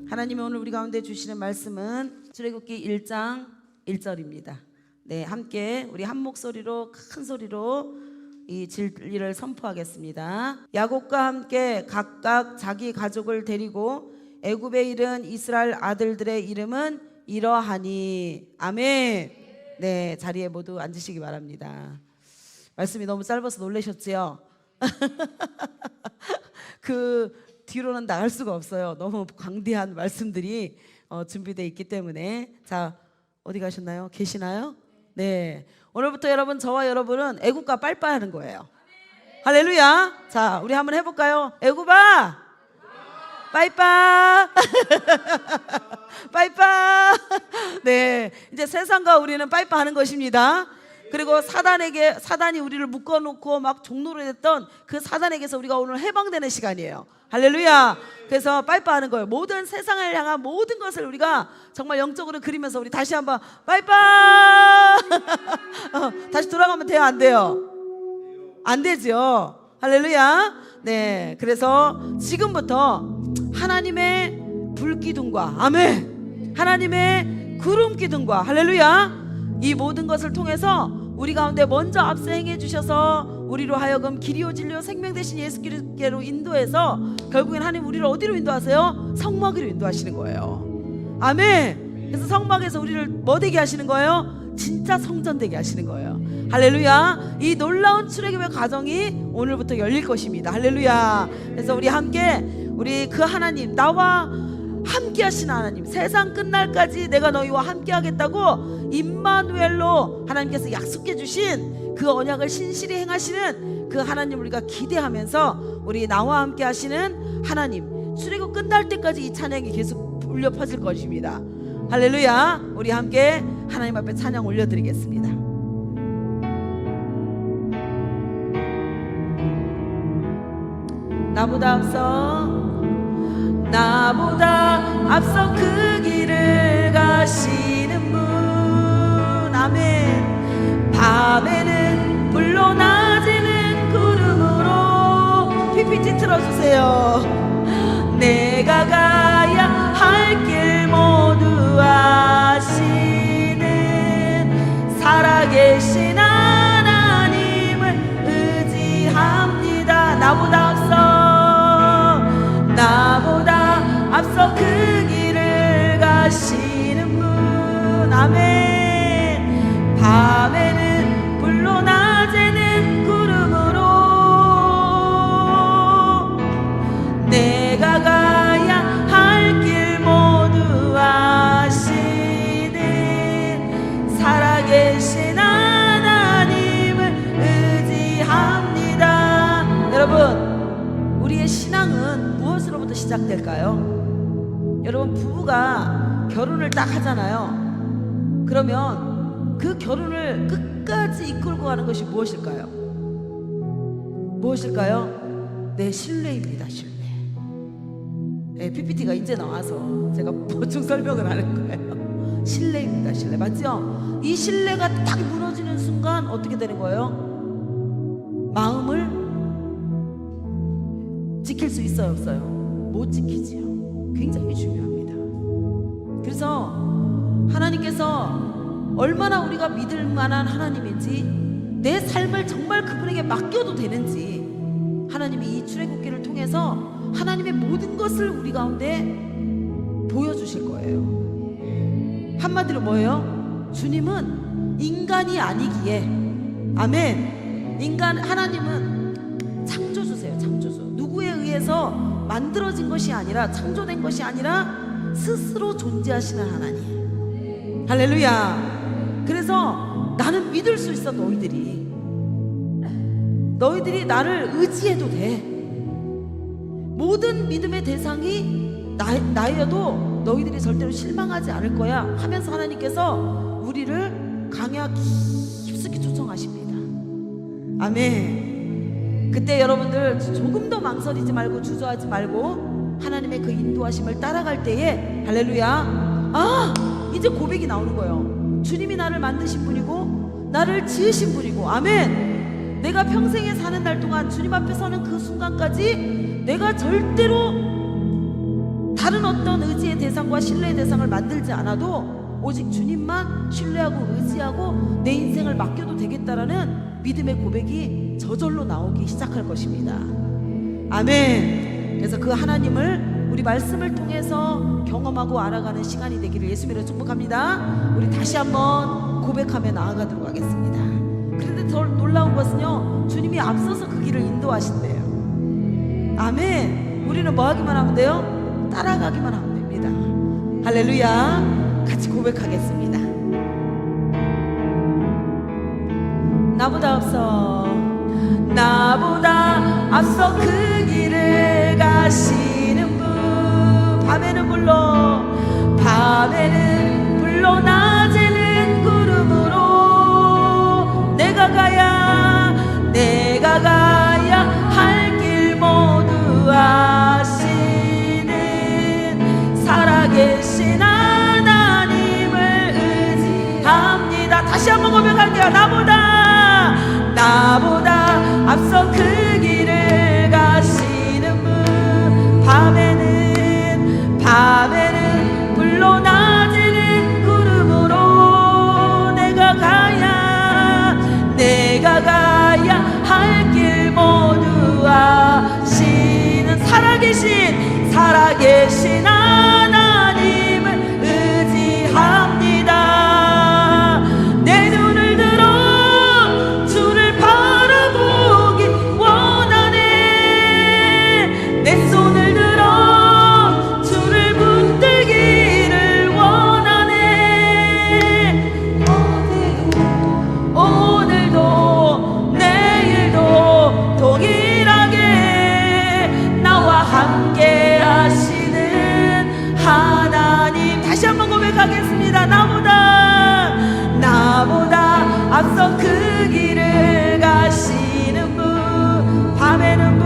하나님이 오늘 우리 가운데 주시는 말씀은 출애굽기 1장 1절입니다. 네, 함께 우리 한 목소리로 큰 소리로 이 진리를 선포하겠습니다. 야곱과 함께 각각 자기 가족을 데리고 애굽에 이른 이스라엘 아들들의 이름은 이러하니. 아멘. 네, 자리에 모두 앉으시기 바랍니다. 말씀이 너무 짧아서 놀라셨지요? 그 뒤로는 나갈 수가 없어요. 너무 광대한 말씀들이 준비되어 있기 때문에. 자, 어디 가셨나요? 계시나요? 네, 오늘부터 여러분, 저와 여러분은 애굽과 빠이빠이하는 거예요. 할렐루야. 자, 우리 한번 해볼까요? 애굽아 빠이빠. 빠이빠. 네, 이제 세상과 우리는 빠이빠 하는 것입니다. 그리고 사단이 우리를 묶어놓고 막 종로로 했던 그 사단에게서 우리가 오늘 해방되는 시간이에요. 할렐루야. 그래서 빠이빠 하는 거예요. 모든 세상을 향한 모든 것을 우리가 정말 영적으로 그리면서 우리 다시 한번 빠이빠. 다시 돌아가면 돼요, 안 돼요? 안 되죠. 할렐루야. 네, 그래서 지금부터 하나님의 불기둥과, 아멘, 하나님의 구름기둥과, 할렐루야, 이 모든 것을 통해서 우리 가운데 먼저 앞서 행해 주셔서 우리로 하여금 길이요 진리요 생명 되신 예수께로 인도해서 결국엔 하나님 우리를 어디로 인도하세요? 성막으로 인도하시는 거예요. 아멘. 그래서 성막에서 우리를 뭐 되게 하시는 거예요? 진짜 성전 되게 하시는 거예요. 할렐루야. 이 놀라운 출애굽의 과정이 오늘부터 열릴 것입니다. 할렐루야. 그래서 우리 함께 우리 그 하나님, 나와 함께 하시는 하나님, 세상 끝날까지 내가 너희와 함께 하겠다고 임마누엘로 하나님께서 약속해 주신 그 언약을 신실히 행하시는 그 하나님 우리가 기대하면서 우리 나와 함께 하시는 하나님, 출애굽 끝날 때까지 이 찬양이 계속 울려 퍼질 것입니다. 할렐루야. 우리 함께 하나님 앞에 찬양 올려드리겠습니다. 나보다 앞서 그 길을 가시는 분. 아멘. 밤에는 불로 낮에는 구름으로. PPT 틀어주세요. 내가 가야 할 길 모두 아시는 살아계신 하나님을 의지합니다. 나보다 앞서 그 길을 가시는 분. 아멘. 밤에는 불로 낮에는 구름으로. 내가 가야 할 길 모두 아시는 살아계신 하나님을 의지합니다. 여러분, 우리의 신앙은 무엇으로부터 시작될까요? 여러분, 부부가 결혼을 딱 하잖아요. 그러면 그 결혼을 끝까지 이끌고 가는 것이 무엇일까요? 무엇일까요? 네, 신뢰입니다. 신뢰. 네, PPT가 이제 나와서 제가 보충 설명을 하는 거예요. 신뢰입니다. 신뢰. 맞죠? 이 신뢰가 딱 무너지는 순간 어떻게 되는 거예요? 마음을 지킬 수 있어요, 없어요? 못 지키지요. 굉장히 중요합니다. 그래서 하나님께서 얼마나 우리가 믿을 만한 하나님인지, 내 삶을 정말 그분에게 맡겨도 되는지 하나님이 이 출애굽기를 통해서 하나님의 모든 것을 우리 가운데 보여주실 거예요. 한마디로 뭐예요? 주님은 인간이 아니기에, 아멘, 하나님은 창조주세요. 창조주. 누구에 의해서 만들어진 것이 아니라, 창조된 것이 아니라 스스로 존재하시는 하나님. 할렐루야. 그래서 나는 믿을 수 있어. 너희들이 나를 의지해도 돼. 모든 믿음의 대상이 나여도 너희들이 절대로 실망하지 않을 거야 하면서 하나님께서 우리를 강야 깊숙이 초청하십니다. 아멘. 그때 여러분들 조금도 망설이지 말고 주저하지 말고 하나님의 그 인도하심을 따라갈 때에, 할렐루야, 이제 고백이 나오는 거예요. 주님이 나를 만드신 분이고 나를 지으신 분이고, 아멘. 내가 평생에 사는 날 동안 주님 앞에 서는 그 순간까지 내가 절대로 다른 어떤 의지의 대상과 신뢰의 대상을 만들지 않아도 오직 주님만 신뢰하고 의지하고 내 인생을 맡겨도 되겠다라는 믿음의 고백이 저절로 나오기 시작할 것입니다. 아멘. 그래서 그 하나님을 우리 말씀을 통해서 경험하고 알아가는 시간이 되기를 예수님으로 축복합니다. 우리 다시 한번 고백하며 나아가도록 하겠습니다. 그런데 더 놀라운 것은요, 주님이 앞서서 그 길을 인도하신대요. 아멘. 우리는 뭐 하기만 하면 돼요? 따라가기만 하면 됩니다. 할렐루야. 같이 고백하겠습니다. 나보다 앞서 그 길을 가시는 분, 밤에는 불러 낮에는 구름으로 내가 가야 할 길 모두 아시는 살아계신 하나님을 의지합니다. 다시 한번 고백할게요. 나보다 앞서 그 길을 가시는 분, 밤에는 불러 낮에는 구름으로 내가 가야 할 길 모두 아시는 살아계신 하나님을 의지합니다. 내 눈을 들어 주를 바라보기 원하네. 내 손을 들어 주를 붙들기를 원하네. 오늘도 내일도 동일하게 나와 함께 하시는 하나님. 다시 한번 고백하겠습니다. 나보다 앞서 그 길을 가시는 분, 밤에는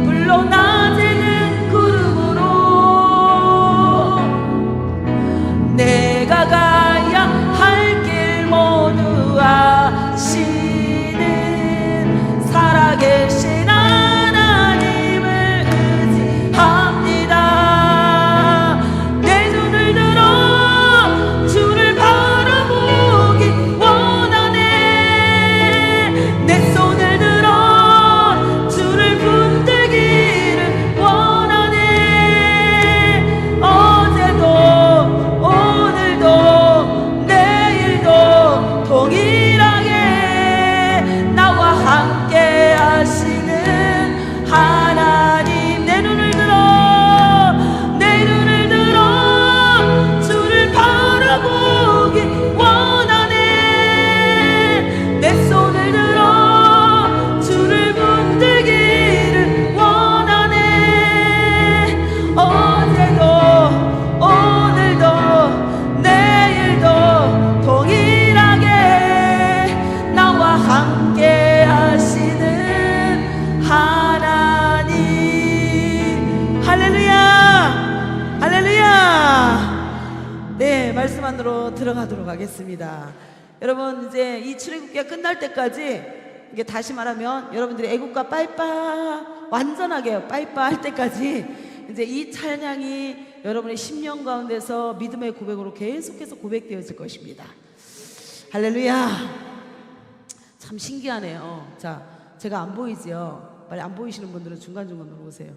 불러 낮에는 구름으로 내가 가야 할 길 모두 아시는 살아계신 하나님을 의지합니다. 내 눈을 들어 주를 바라보기 원하네. 내 손을 들어 주를 붙들기를 원하네. 어제도 오늘도 내일도 동일하게 나와 함께 하시는 하나님. 내 눈을 들어 주를 바라보기 원하네. 내 손을 들어 주를 붙들기를 원하네. 어제도 오늘도 내일도 동일하게 나와 함께 하시는 하나님. 할렐루야. 할렐루야. 네, 말씀 안으로 들어가도록 하겠습니다. 여러분, 이제 이 출애굽기가 끝날 때까지, 이게 다시 말하면 여러분들이 애국가 빠이빠 완전하게 빠이빠 할 때까지 이제 이 찬양이 여러분의 심령 가운데서 믿음의 고백으로 계속해서 고백되어질 것입니다. 할렐루야. 참 신기하네요. 자, 제가 안 보이지요? 빨리 안 보이시는 분들은 중간중간으로 오세요.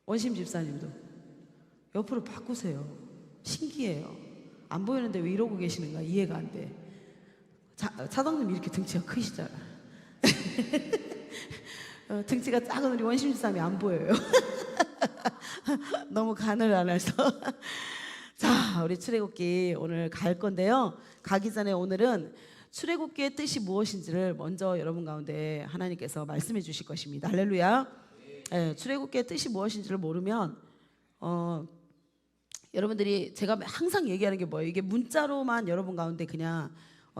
원심 집사님도 옆으로 바꾸세요. 신기해요. 안 보이는데 왜 이러고 계시는가 이해가 안 돼. 차동님 이렇게 등치가 크시잖아. 등치가 작은 우리 원심 집사님이 안 보여요. 너무 간을 안 해서. 자, 우리 출애굽기 오늘 갈 건데요. 가기 전에 오늘은 출애굽기의 뜻이 무엇인지를 먼저 여러분 가운데 하나님께서 말씀해 주실 것입니다. 할렐루야. 네, 출애굽기의 뜻이 무엇인지를 모르면 여러분들이 제가 항상 얘기하는 게 뭐예요? 이게 문자로만 여러분 가운데 그냥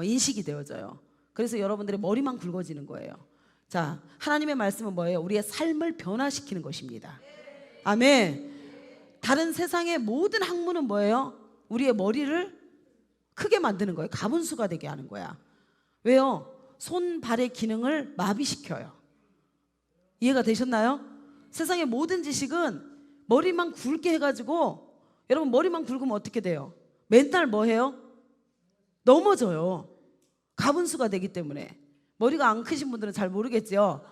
인식이 되어져요. 그래서 여러분들의 머리만 굵어지는 거예요. 자, 하나님의 말씀은 뭐예요? 우리의 삶을 변화시키는 것입니다. 아멘. 다른 세상의 모든 학문은 뭐예요? 우리의 머리를 크게 만드는 거예요. 가분수가 되게 하는 거야. 왜요? 손, 발의 기능을 마비시켜요. 이해가 되셨나요? 세상의 모든 지식은 머리만 굵게 해가지고, 여러분 머리만 굵으면 어떻게 돼요? 맨날 뭐 해요? 넘어져요. 가분수가 되기 때문에. 머리가 안 크신 분들은 잘 모르겠죠.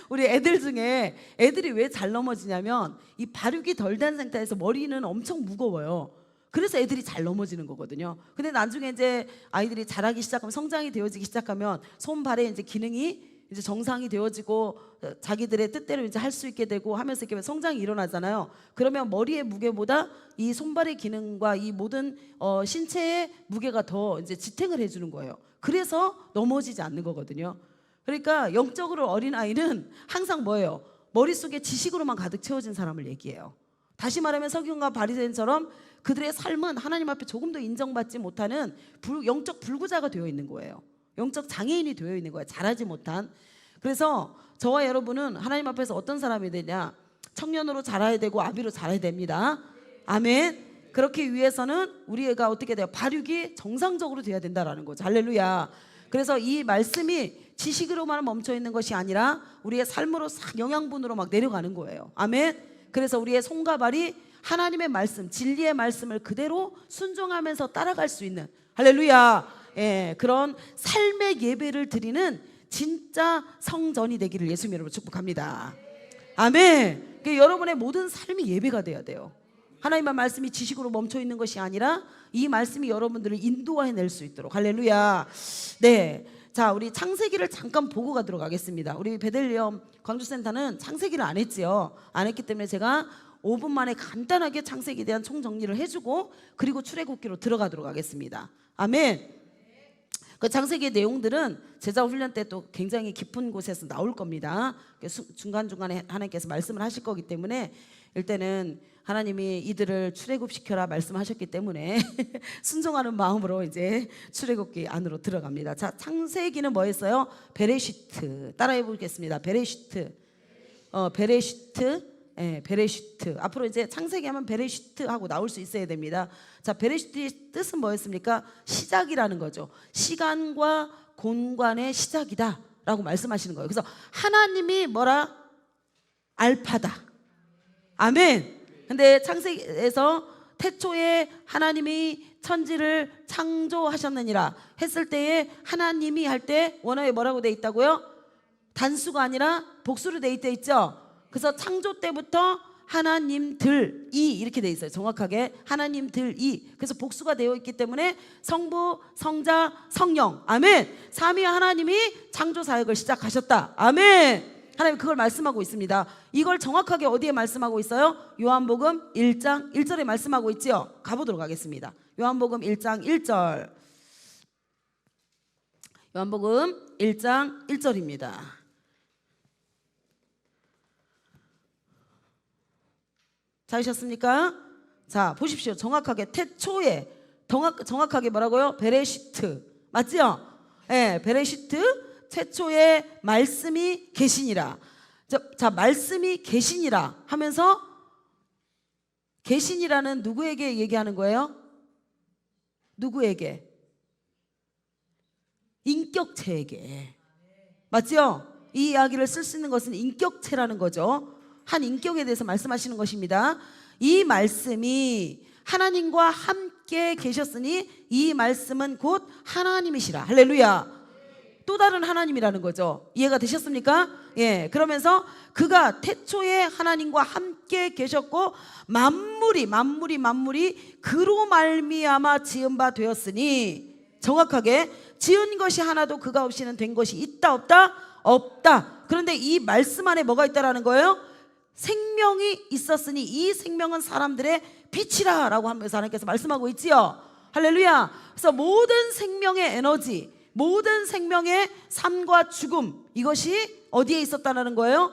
우리 애들 중에 애들이 왜 잘 넘어지냐면 이 발육이 덜 된 상태에서 머리는 엄청 무거워요. 그래서 애들이 잘 넘어지는 거거든요. 근데 나중에 이제 아이들이 자라기 시작하면, 성장이 되어지기 시작하면 손발의 이제 기능이 이제 정상이 되어지고 자기들의 뜻대로 이제 할 수 있게 되고 하면서 이렇게 성장이 일어나잖아요. 그러면 머리의 무게보다 이 손발의 기능과 이 모든 신체의 무게가 더 이제 지탱을 해주는 거예요. 그래서 넘어지지 않는 거거든요. 그러니까 영적으로 어린 아이는 항상 뭐예요? 머릿속에 지식으로만 가득 채워진 사람을 얘기해요. 다시 말하면 서기관과 바리새인처럼 그들의 삶은 하나님 앞에 조금도 인정받지 못하는 영적 불구자가 되어 있는 거예요. 영적 장애인이 되어 있는 거예요. 잘하지 못한. 그래서 저와 여러분은 하나님 앞에서 어떤 사람이 되냐? 청년으로 자라야 되고 아비로 자라야 됩니다. 아멘. 그렇기 위해서는 우리가 어떻게 돼요? 발육이 정상적으로 돼야 된다라는 거죠. 할렐루야. 그래서 이 말씀이 지식으로만 멈춰 있는 것이 아니라 우리의 삶으로 싹 영양분으로 막 내려가는 거예요. 아멘. 그래서 우리의 손과 발이 하나님의 말씀, 진리의 말씀을 그대로 순종하면서 따라갈 수 있는, 할렐루야, 예, 그런 삶의 예배를 드리는 진짜 성전이 되기를 예수님 이름으로 축복합니다. 아멘. 여러분의 모든 삶이 예배가 돼야 돼요. 하나님의 말씀이 지식으로 멈춰 있는 것이 아니라 이 말씀이 여러분들을 인도해낼 수 있도록. 할렐루야. 네, 자, 우리 창세기를 잠깐 보고 가도록 하겠습니다. 우리 베들레헴 광주센터는 창세기를 안 했지요. 안 했기 때문에 제가 5분 만에 간단하게 창세기에 대한 총정리를 해주고 그리고 출애굽기로 들어가도록 하겠습니다. 아멘. 그 창세기의 내용들은 제자 훈련 때 또 굉장히 깊은 곳에서 나올 겁니다. 중간중간에 하나님께서 말씀을 하실 거기 때문에 일단은 하나님이 이들을 출애굽시켜라 말씀하셨기 때문에 순종하는 마음으로 이제 출애굽기 안으로 들어갑니다. 자, 창세기는 뭐였어요? 베레시트. 따라해 보겠습니다. 베레시트. 베레시트. 예, 베레시트. 앞으로 이제 창세기 하면 베레시트 하고 나올 수 있어야 됩니다. 자, 베레시트의 뜻은 뭐였습니까? 시작이라는 거죠. 시간과 공간의 시작이다 라고 말씀하시는 거예요. 그래서 하나님이 뭐라? 알파다. 아멘. 근데 창세기에서 태초에 하나님이 천지를 창조하셨느니라 했을 때에 하나님이 할 때 원어에 뭐라고 돼 있다고요? 단수가 아니라 복수로 돼 있죠. 그래서 창조 때부터 하나님들이 이렇게 돼 있어요. 정확하게 하나님들이. 그래서 복수가 되어 있기 때문에 성부, 성자, 성령. 아멘. 삼위 하나님이 창조 사역을 시작하셨다. 아멘. 하나님 그걸 말씀하고 있습니다. 이걸 정확하게 어디에 말씀하고 있어요? 요한복음 1장 1절에 말씀하고 있지요. 가보도록 하겠습니다. 요한복음 1장 1절. 요한복음 1장 1절입니다. 찾으셨습니까? 자, 보십시오. 정확하게 태초에 정확하게 뭐라고요? 베레시트. 맞죠? 예, 베레시트. 태초에 말씀이 계시니라. 자, 말씀이 계시니라 하면서 계시니라는 누구에게 얘기하는 거예요? 누구에게? 인격체에게. 맞죠? 이 이야기를 쓸 수 있는 것은 인격체라는 거죠. 한 인격에 대해서 말씀하시는 것입니다. 이 말씀이 하나님과 함께 계셨으니 이 말씀은 곧 하나님이시라. 할렐루야. 또 다른 하나님이라는 거죠. 이해가 되셨습니까? 예. 그러면서 그가 태초에 하나님과 함께 계셨고 만물이 그로 말미암아 지은 바 되었으니 정확하게 지은 것이 하나도 그가 없이는 된 것이 있다 없다? 없다. 그런데 이 말씀 안에 뭐가 있다라는 거예요? 생명이 있었으니 이 생명은 사람들의 빛이라 라고 하면서 하나님께서 말씀하고 있지요. 할렐루야. 그래서 모든 생명의 에너지, 모든 생명의 삶과 죽음, 이것이 어디에 있었다는 거예요?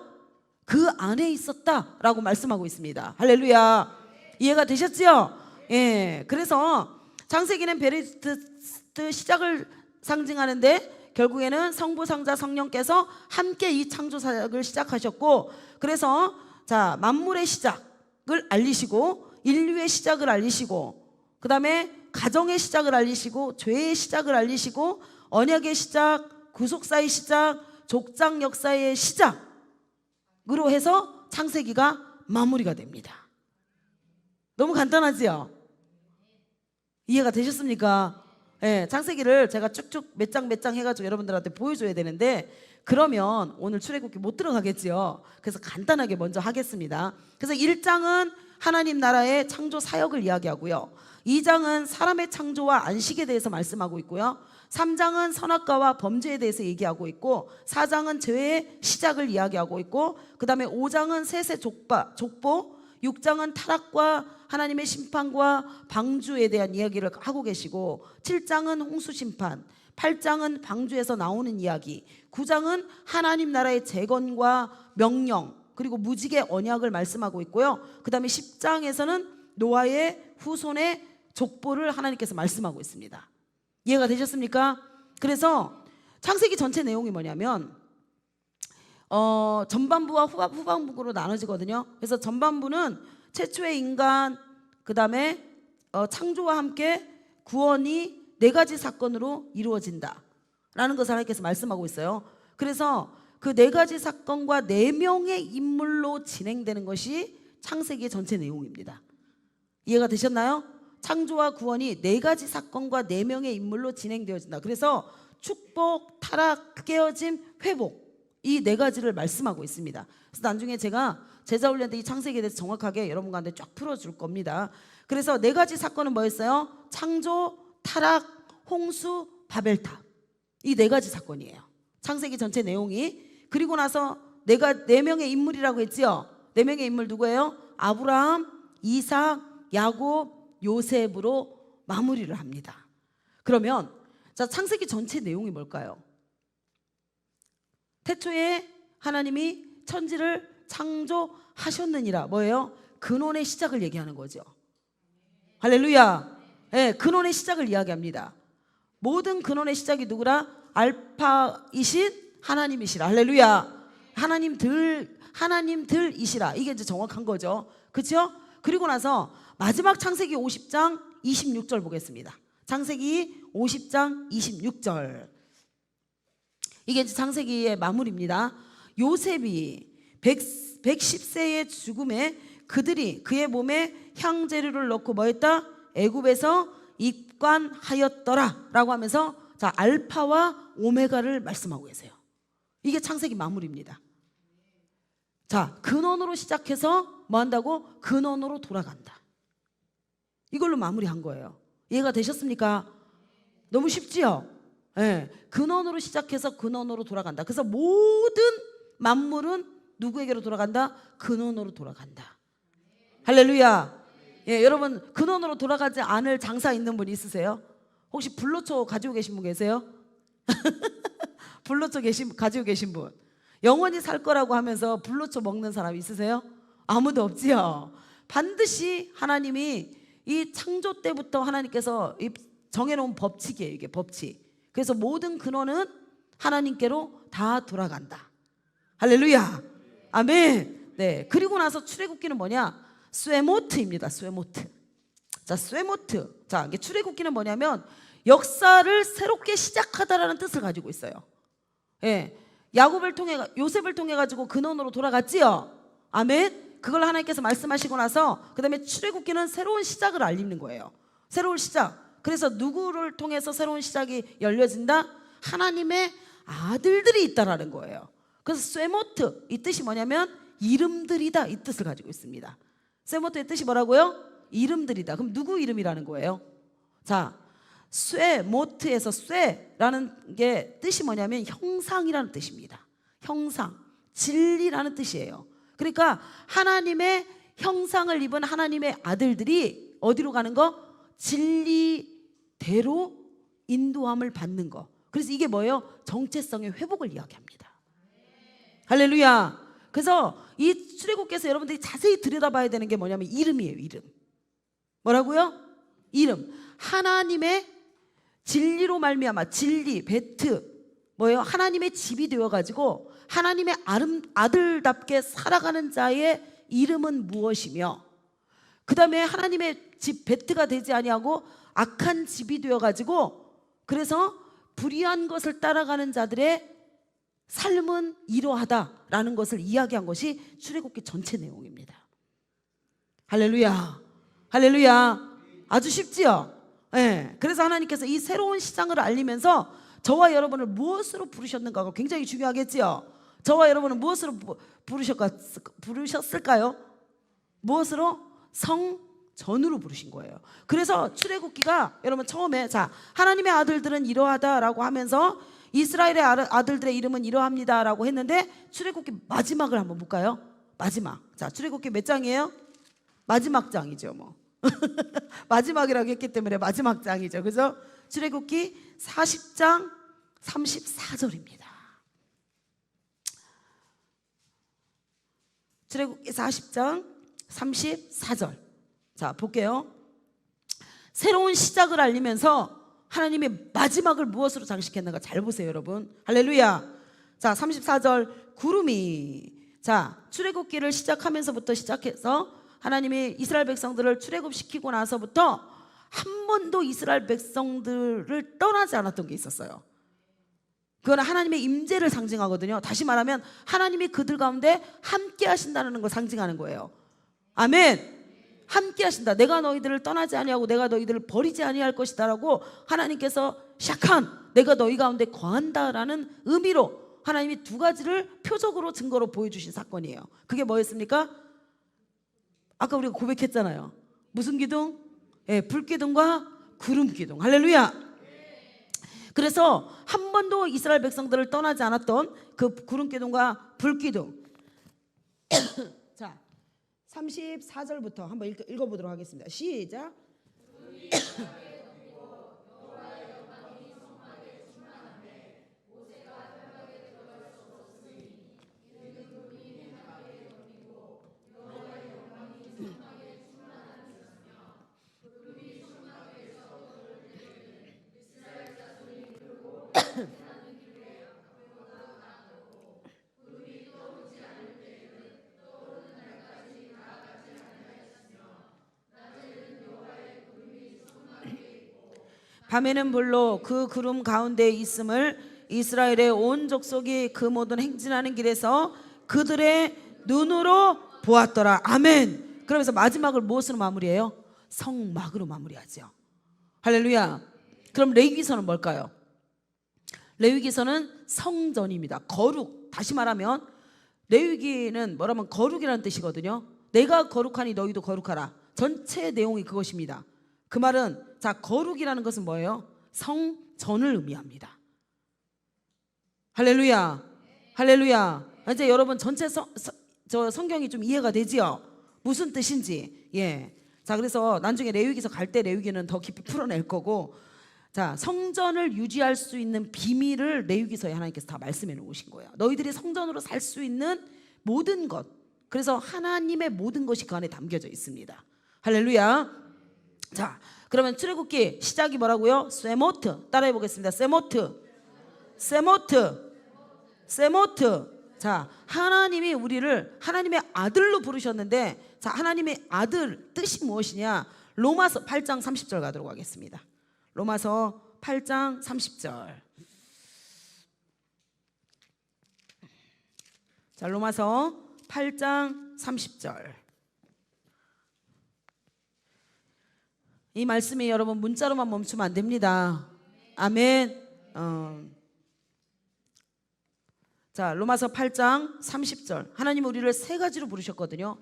그 안에 있었다라고 말씀하고 있습니다. 할렐루야. 이해가 되셨죠? 예. 그래서 창세기는 베레시트 시작을 상징하는데 결국에는 성부, 성자, 성령께서 함께 이 창조 사역을 시작하셨고, 그래서 자, 만물의 시작을 알리시고 인류의 시작을 알리시고 그 다음에 가정의 시작을 알리시고 죄의 시작을 알리시고 언약의 시작, 구속사의 시작, 족장 역사의 시작으로 해서 창세기가 마무리가 됩니다. 너무 간단하지요? 이해가 되셨습니까? 예, 창세기를 제가 쭉쭉 몇 장 몇 장 해가지고 여러분들한테 보여줘야 되는데 그러면 오늘 출애굽기 못 들어가겠지요. 그래서 간단하게 먼저 하겠습니다. 그래서 1장은 하나님 나라의 창조 사역을 이야기하고요, 2장은 사람의 창조와 안식에 대해서 말씀하고 있고요, 3장은 선악과와 범죄에 대해서 얘기하고 있고, 4장은 죄의 시작을 이야기하고 있고, 그 다음에 5장은 셋의 족보, 6장은 타락과 하나님의 심판과 방주에 대한 이야기를 하고 계시고, 7장은 홍수 심판, 8장은 방주에서 나오는 이야기, 9장은 하나님 나라의 재건과 명령 그리고 무지개 언약을 말씀하고 있고요, 그 다음에 10장에서는 노아의 후손의 족보를 하나님께서 말씀하고 있습니다. 이해가 되셨습니까? 그래서 창세기 전체 내용이 뭐냐면 전반부와 후반부로 나눠지거든요. 그래서 전반부는 최초의 인간, 그 다음에 창조와 함께 구원이 4가지 사건으로 이루어진다 라는 것을 하나님께서 말씀하고 있어요. 그래서 그 4가지 사건과 4명의 인물로 진행되는 것이 창세기의 전체 내용입니다. 이해가 되셨나요? 창조와 구원이 4가지 사건과 4명의 인물로 진행되어진다. 그래서 축복, 타락, 깨어짐, 회복, 이 4가지를 말씀하고 있습니다. 그래서 나중에 제가 제자 훈련 때 이 창세기에 대해서 정확하게 여러분과 쫙 풀어줄 겁니다. 그래서 4가지 사건은 뭐였어요? 창조, 타락, 홍수, 바벨탑, 이 4가지 사건이에요. 창세기 전체 내용이. 그리고 나서 4명의 인물이라고 했지요. 4명의 인물 누구예요? 아브라함, 이삭, 야곱, 요셉으로 마무리를 합니다. 그러면 자, 창세기 전체 내용이 뭘까요? 태초에 하나님이 천지를 창조하셨느니라. 뭐예요? 근원의 시작을 얘기하는 거죠. 할렐루야. 네, 근원의 시작을 이야기합니다. 모든 근원의 시작이 누구라? 알파이신 하나님이시라. 할렐루야. 하나님들이시라. 이게 이제 정확한 거죠. 그렇죠? 그리고 나서 마지막 창세기 50장 26절 보겠습니다. 창세기 50장 26절. 이게 이제 창세기의 마무리입니다. 요셉이 110세의 죽음에 그들이 그의 몸에 향재료를 넣고 뭐 했다? 애굽에서 입관하였더라 라고 하면서 자, 알파와 오메가를 말씀하고 계세요. 이게 창세기 마무리입니다. 자, 근원으로 시작해서 뭐 한다고? 근원으로 돌아간다. 이걸로 마무리한 거예요. 이해가 되셨습니까? 너무 쉽지요? 네. 근원으로 시작해서 근원으로 돌아간다. 그래서 모든 만물은 누구에게로 돌아간다? 근원으로 돌아간다. 할렐루야. 예, 여러분 근원으로 돌아가지 않을 장사 있는 분 있으세요? 혹시 불로초 가지고 계신 분 계세요? 불로초 가지고 계신 분, 영원히 살 거라고 하면서 불로초 먹는 사람 있으세요? 아무도 없지요. 반드시 하나님이 이 창조 때부터 하나님께서 정해놓은 법칙이에요. 이게 법칙. 그래서 모든 근원은 하나님께로 다 돌아간다. 할렐루야. 아멘. 네. 그리고 나서 출애굽기는 뭐냐? 쇠모트입니다. 쇠모트. 자, 쇠모트. 자, 이게 출애굽기는 뭐냐면 역사를 새롭게 시작하다라는 뜻을 가지고 있어요. 예. 요셉을 통해 가지고 근원으로 돌아갔지요. 아멘. 그걸 하나님께서 말씀하시고 나서 그다음에 출애굽기는 새로운 시작을 알리는 거예요. 새로운 시작. 그래서 누구를 통해서 새로운 시작이 열려진다? 하나님의 아들들이 있다라는 거예요. 그래서 쇠모트, 이 뜻이 뭐냐면 이름들이다, 이 뜻을 가지고 있습니다. 쇠모트의 뜻이 뭐라고요? 이름들이다. 그럼 누구 이름이라는 거예요? 자, 쇠모트에서 쇠라는 게 뜻이 뭐냐면 형상이라는 뜻입니다. 형상, 진리라는 뜻이에요. 그러니까 하나님의 형상을 입은 하나님의 아들들이 어디로 가는 거? 진리대로 인도함을 받는 거. 그래서 이게 뭐예요? 정체성의 회복을 이야기합니다. 할렐루야. 그래서 이 출애굽기에서 여러분들이 자세히 들여다봐야 되는 게 뭐냐면 이름이에요. 이름. 뭐라고요? 이름. 하나님의 진리로 말미암아, 진리, 베트, 뭐예요? 하나님의 집이 되어가지고 하나님의 아들답게 살아가는 자의 이름은 무엇이며, 그 다음에 하나님의 집 베트가 되지 아니하고 악한 집이 되어가지고 그래서 불의한 것을 따라가는 자들의 삶은 이러하다라는 것을 이야기한 것이 출애굽기 전체 내용입니다. 할렐루야, 할렐루야. 아주 쉽지요? 예. 그래서 하나님께서 이 새로운 시장을 알리면서 저와 여러분을 무엇으로 부르셨는가가 굉장히 중요하겠지요. 저와 여러분은 무엇으로 부르셨을까요? 무엇으로? 성전으로 부르신 거예요. 그래서 출애굽기가 여러분 처음에 자 하나님의 아들들은 이러하다라고 하면서 이스라엘의 아들들의 이름은 이러합니다라고 했는데 출애굽기 마지막을 한번 볼까요? 마지막. 자 출애굽기 몇 장이에요? 마지막 장이죠 뭐. 마지막이라고 했기 때문에 마지막 장이죠. 그래서 출애굽기 40장 34절입니다. 출애굽기 40장 34절. 자 볼게요. 새로운 시작을 알리면서 하나님의 마지막을 무엇으로 장식했는가 잘 보세요 여러분. 할렐루야. 자 34절 구름이 자 출애굽기를 시작하면서부터 시작해서 하나님이 이스라엘 백성들을 출애굽시키고 나서부터 한 번도 이스라엘 백성들을 떠나지 않았던 게 있었어요. 그건 하나님의 임재를 상징하거든요. 다시 말하면 하나님이 그들 가운데 함께 하신다는 걸 상징하는 거예요. 아멘. 함께 하신다. 내가 너희들을 떠나지 아니하고 내가 너희들을 버리지 아니할 것이다 라고 하나님께서 샥한 내가 너희 가운데 거한다라는 의미로 하나님이 두 가지를 표적으로 증거로 보여주신 사건이에요. 그게 뭐였습니까? 아까 우리가 고백했잖아요. 무슨 기둥? 예, 불기둥과 구름기둥. 할렐루야. 그래서 한 번도 이스라엘 백성들을 떠나지 않았던 그 구름기둥과 불기둥. 자 34절부터 한번 읽어보도록 하겠습니다. 시작. 밤에는 불로 그 구름 가운데 있음을 이스라엘의 온 족속이 그 모든 행진하는 길에서 그들의 눈으로 보았더라. 아멘. 그러면서 마지막을 무엇으로 마무리해요? 성막으로 마무리하죠. 할렐루야. 그럼 레위기서는 뭘까요? 레위기서는 성전입니다. 거룩. 다시 말하면 레위기는 뭐라면 거룩이라는 뜻이거든요. 내가 거룩하니 너희도 거룩하라. 전체 내용이 그것입니다. 그 말은 자 거룩이라는 것은 뭐예요? 성전을 의미합니다. 할렐루야. 할렐루야. 이제 여러분 전체 저 성경이 좀 이해가 되지요? 무슨 뜻인지. 예. 자 그래서 나중에 레위기서 갈 때 레위기는 더 깊이 풀어낼 거고 자 성전을 유지할 수 있는 비밀을 레위기서에 하나님께서 다 말씀해 놓으신 거예요. 너희들이 성전으로 살 수 있는 모든 것. 그래서 하나님의 모든 것이 그 안에 담겨져 있습니다. 할렐루야. 자 그러면 출애굽기 시작이 뭐라고요? 세모트. 따라해 보겠습니다. 세모트. 세모트. 세모트. 자 하나님이 우리를 하나님의 아들로 부르셨는데 자 하나님의 아들 뜻이 무엇이냐? 로마서 8장 30절 가도록 하겠습니다. 로마서 8장 30절. 자 로마서 8장 30절. 이 말씀이 여러분 문자로만 멈추면 안 됩니다. 아멘. 자 로마서 8장 30절. 하나님은 우리를 세 가지로 부르셨거든요.